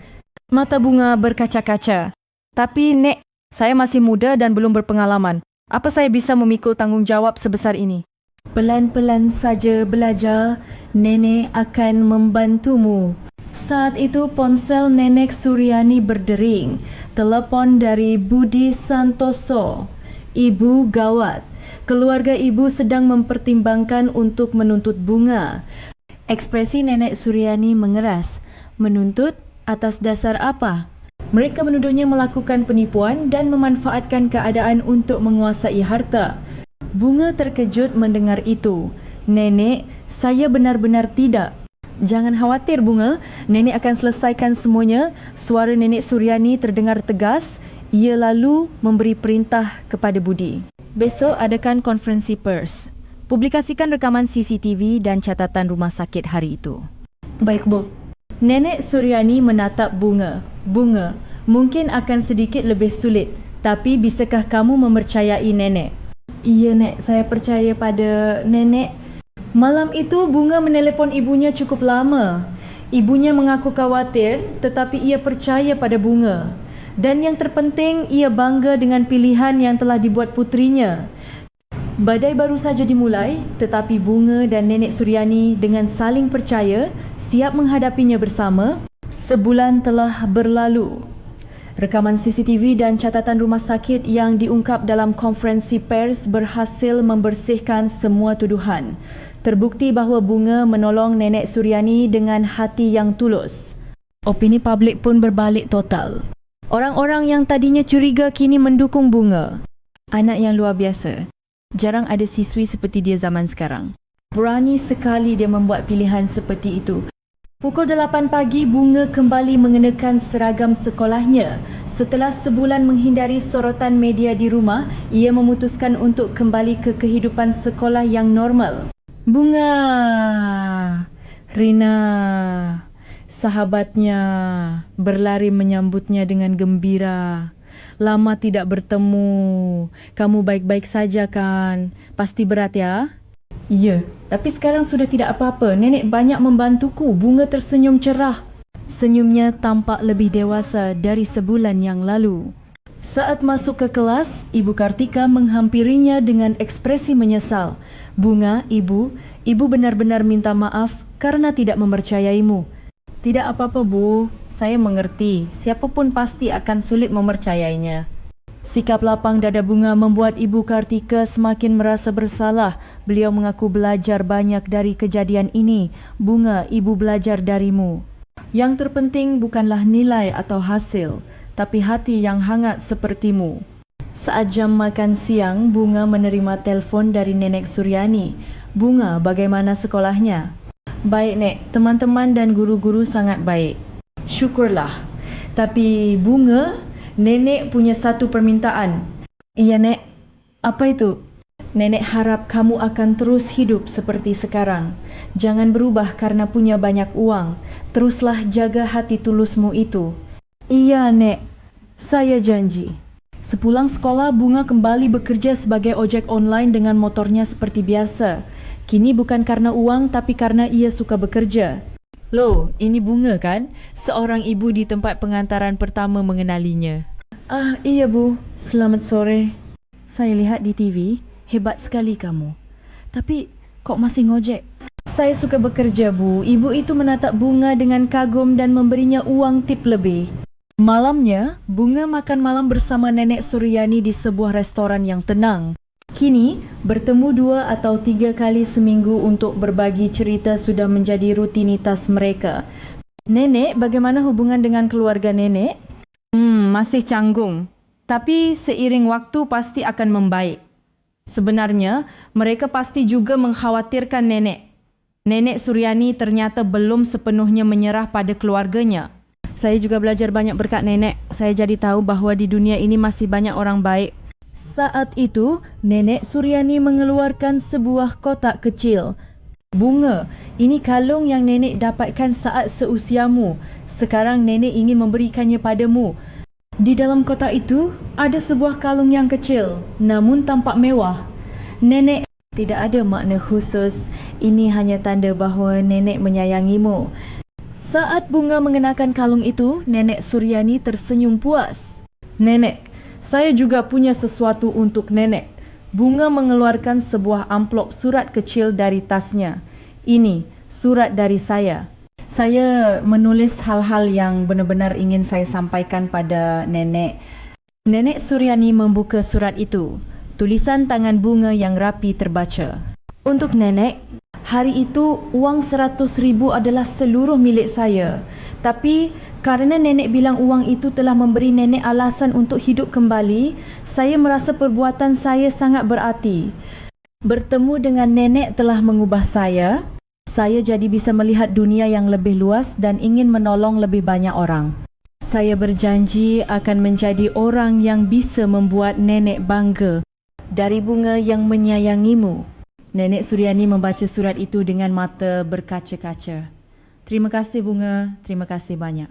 Mata Bunga berkaca-kaca. Tapi Nek, saya masih muda dan belum berpengalaman. Apa saya bisa memikul tanggungjawab sebesar ini? Pelan-pelan saja belajar, Nenek akan membantumu. Saat itu ponsel Nenek Suryani berdering. Telepon dari Budi Santoso. Ibu gawat. Keluarga ibu sedang mempertimbangkan untuk menuntut Bunga. Ekspresi Nenek Suryani mengeras. Menuntut? Atas dasar apa? Mereka menuduhnya melakukan penipuan dan memanfaatkan keadaan untuk menguasai harta. Bunga terkejut mendengar itu. Nenek, saya benar-benar tidak. Jangan khawatir Bunga, Nenek akan selesaikan semuanya. Suara Nenek Suryani terdengar tegas. Ia lalu memberi perintah kepada Budi. Besok adakan konferensi pers. Publikasikan rekaman CCTV dan catatan rumah sakit hari itu. Baik, Bu. Nenek Suryani menatap Bunga. Bunga, mungkin akan sedikit lebih sulit, tapi bisakah kamu mempercayai Nenek? Iya, Nek. Saya percaya pada Nenek. Malam itu, Bunga menelepon ibunya cukup lama. Ibunya mengaku khawatir, tetapi ia percaya pada Bunga. Dan yang terpenting, ia bangga dengan pilihan yang telah dibuat putrinya. Badai baru saja dimulai, tetapi Bunga dan Nenek Suryani dengan saling percaya, siap menghadapinya bersama. Sebulan telah berlalu. Rekaman CCTV dan catatan rumah sakit yang diungkap dalam konferensi pers berhasil membersihkan semua tuduhan. Terbukti bahawa Bunga menolong Nenek Suryani dengan hati yang tulus. Opini publik pun berbalik total. Orang-orang yang tadinya curiga kini mendukung Bunga. Anak yang luar biasa. Jarang ada siswi seperti dia zaman sekarang. Berani sekali dia membuat pilihan seperti itu. Pukul 8 pagi, Bunga kembali mengenakan seragam sekolahnya. Setelah sebulan menghindari sorotan media di rumah, ia memutuskan untuk kembali ke kehidupan sekolah yang normal. Bunga, Rina, sahabatnya berlari menyambutnya dengan gembira. Lama tidak bertemu. Kamu baik-baik saja kan? Pasti berat ya? Iya, tapi sekarang sudah tidak apa-apa. Nenek banyak membantuku. Bunga tersenyum cerah. Senyumnya tampak lebih dewasa dari sebulan yang lalu. Saat masuk ke kelas, Ibu Kartika menghampirinya dengan ekspresi menyesal. Bunga, Ibu benar-benar minta maaf karena tidak mempercayaimu. Tidak apa-apa, Bu. Saya mengerti, siapapun pasti akan sulit mempercayainya. Sikap lapang dada Bunga membuat Ibu Kartika semakin merasa bersalah. Beliau mengaku belajar banyak dari kejadian ini. Bunga, Ibu belajar darimu. Yang terpenting bukanlah nilai atau hasil, tapi hati yang hangat sepertimu. Saat jam makan siang, Bunga menerima telefon dari Nenek Suryani. Bunga, bagaimana sekolahnya? Baik, Nek. Teman-teman dan guru-guru sangat baik. Syukurlah. Tapi Bunga, Nenek punya satu permintaan. Iya, Nek. Apa itu? Nenek harap kamu akan terus hidup seperti sekarang. Jangan berubah karena punya banyak uang. Teruslah jaga hati tulusmu itu. Iya, Nek. Saya janji. Sepulang sekolah, Bunga kembali bekerja sebagai ojek online dengan motornya seperti biasa. Kini bukan karena uang, tapi karena ia suka bekerja. Loh, ini Bunga kan? Seorang ibu di tempat pengantaran pertama mengenalinya. Ah, iya Bu. Selamat sore. Saya lihat di TV, hebat sekali kamu. Tapi, kok masih ngojek? Saya suka bekerja, Bu. Ibu itu menatap Bunga dengan kagum dan memberinya uang tip lebih. Malamnya, Bunga makan malam bersama Nenek Suryani di sebuah restoran yang tenang. Kini, bertemu 2 atau 3 kali seminggu untuk berbagi cerita sudah menjadi rutinitas mereka. Nenek, bagaimana hubungan dengan keluarga Nenek? Masih canggung. Tapi seiring waktu pasti akan membaik. Sebenarnya, mereka pasti juga mengkhawatirkan Nenek. Nenek Suryani ternyata belum sepenuhnya menyerah pada keluarganya. Saya juga belajar banyak berkat Nenek. Saya jadi tahu bahawa di dunia ini masih banyak orang baik. Saat itu, Nenek Suryani mengeluarkan sebuah kotak kecil. Bunga, ini kalung yang Nenek dapatkan saat seusiamu. Sekarang Nenek ingin memberikannya padamu. Di dalam kotak itu, ada sebuah kalung yang kecil, namun tampak mewah. Nenek, tidak ada makna khusus. Ini hanya tanda bahawa Nenek menyayangimu. Saat Bunga mengenakan kalung itu, Nenek Suryani tersenyum puas. Nenek, saya juga punya sesuatu untuk Nenek. Bunga mengeluarkan sebuah amplop surat kecil dari tasnya. Ini, surat dari saya. Saya menulis hal-hal yang benar-benar ingin saya sampaikan pada Nenek. Nenek Suryani membuka surat itu. Tulisan tangan Bunga yang rapi terbaca. Untuk Nenek, hari itu uang 100,000 adalah seluruh milik saya. Tapi karena Nenek bilang uang itu telah memberi Nenek alasan untuk hidup kembali, saya merasa perbuatan saya sangat berarti. Bertemu dengan Nenek telah mengubah saya. Saya jadi bisa melihat dunia yang lebih luas dan ingin menolong lebih banyak orang. Saya berjanji akan menjadi orang yang bisa membuat Nenek bangga. Dari Bunga yang menyayangimu. Nenek Suryani membaca surat itu dengan mata berkaca-kaca. Terima kasih Bunga, terima kasih banyak.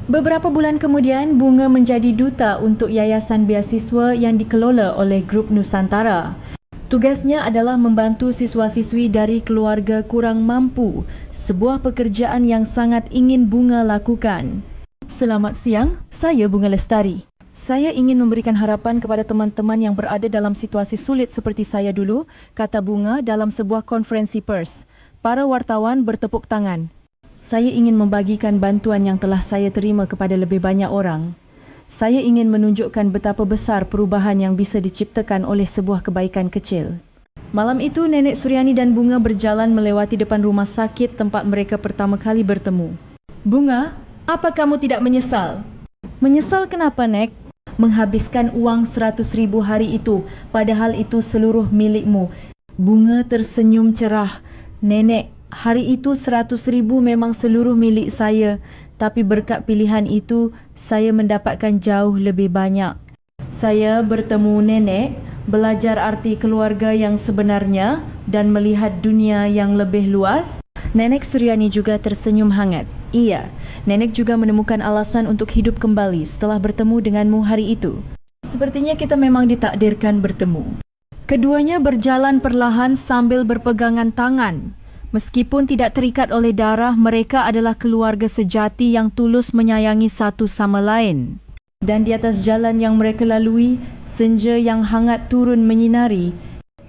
Beberapa bulan kemudian, Bunga menjadi duta untuk yayasan beasiswa yang dikelola oleh Grup Nusantara. Tugasnya adalah membantu siswa-siswi dari keluarga kurang mampu, sebuah pekerjaan yang sangat ingin Bunga lakukan. Selamat siang, saya Bunga Lestari. Saya ingin memberikan harapan kepada teman-teman yang berada dalam situasi sulit seperti saya dulu, kata Bunga dalam sebuah konferensi pers. Para wartawan bertepuk tangan. Saya ingin membagikan bantuan yang telah saya terima kepada lebih banyak orang. Saya ingin menunjukkan betapa besar perubahan yang bisa diciptakan oleh sebuah kebaikan kecil. Malam itu, Nenek Suryani dan Bunga berjalan melewati depan rumah sakit tempat mereka pertama kali bertemu. Bunga, apa kamu tidak menyesal? Menyesal kenapa, Nek? Menghabiskan uang 100,000 hari itu, padahal itu seluruh milikmu. Bunga tersenyum cerah. Nenek, hari itu 100,000 memang seluruh milik saya, tapi berkat pilihan itu, saya mendapatkan jauh lebih banyak. Saya bertemu Nenek, belajar arti keluarga yang sebenarnya dan melihat dunia yang lebih luas. Nenek Suryani juga tersenyum hangat. Iya, Nenek juga menemukan alasan untuk hidup kembali setelah bertemu denganmu hari itu. Sepertinya kita memang ditakdirkan bertemu. Keduanya berjalan perlahan sambil berpegangan tangan. Meskipun tidak terikat oleh darah, mereka adalah keluarga sejati yang tulus menyayangi satu sama lain. Dan di atas jalan yang mereka lalui, senja yang hangat turun menyinari.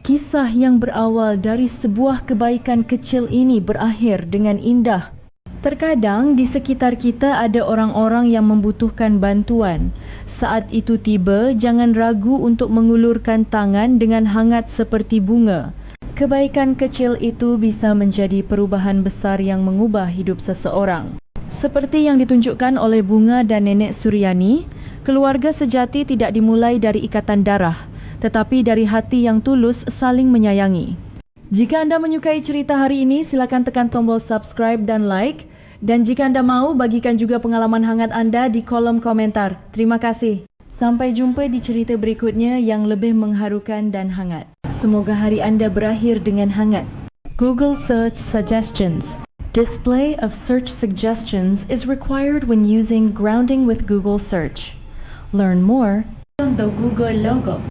Kisah yang berawal dari sebuah kebaikan kecil ini berakhir dengan indah. Terkadang di sekitar kita ada orang-orang yang membutuhkan bantuan. Saat itu tiba, jangan ragu untuk mengulurkan tangan dengan hangat seperti Bunga. Kebaikan kecil itu bisa menjadi perubahan besar yang mengubah hidup seseorang. Seperti yang ditunjukkan oleh Bunga dan Nenek Suryani, Keluarga sejati tidak dimulai dari ikatan darah, tetapi dari hati yang tulus saling menyayangi. Jika anda menyukai cerita hari ini, silakan tekan tombol subscribe dan like. Dan jika anda mau, bagikan juga pengalaman hangat anda di kolom komentar. Terima kasih. Sampai jumpa di cerita berikutnya yang lebih mengharukan dan hangat. Semoga hari anda berakhir dengan hangat. Google Search Suggestions. Display of search suggestions is required when using Grounding with Google Search. Learn more on the Google logo.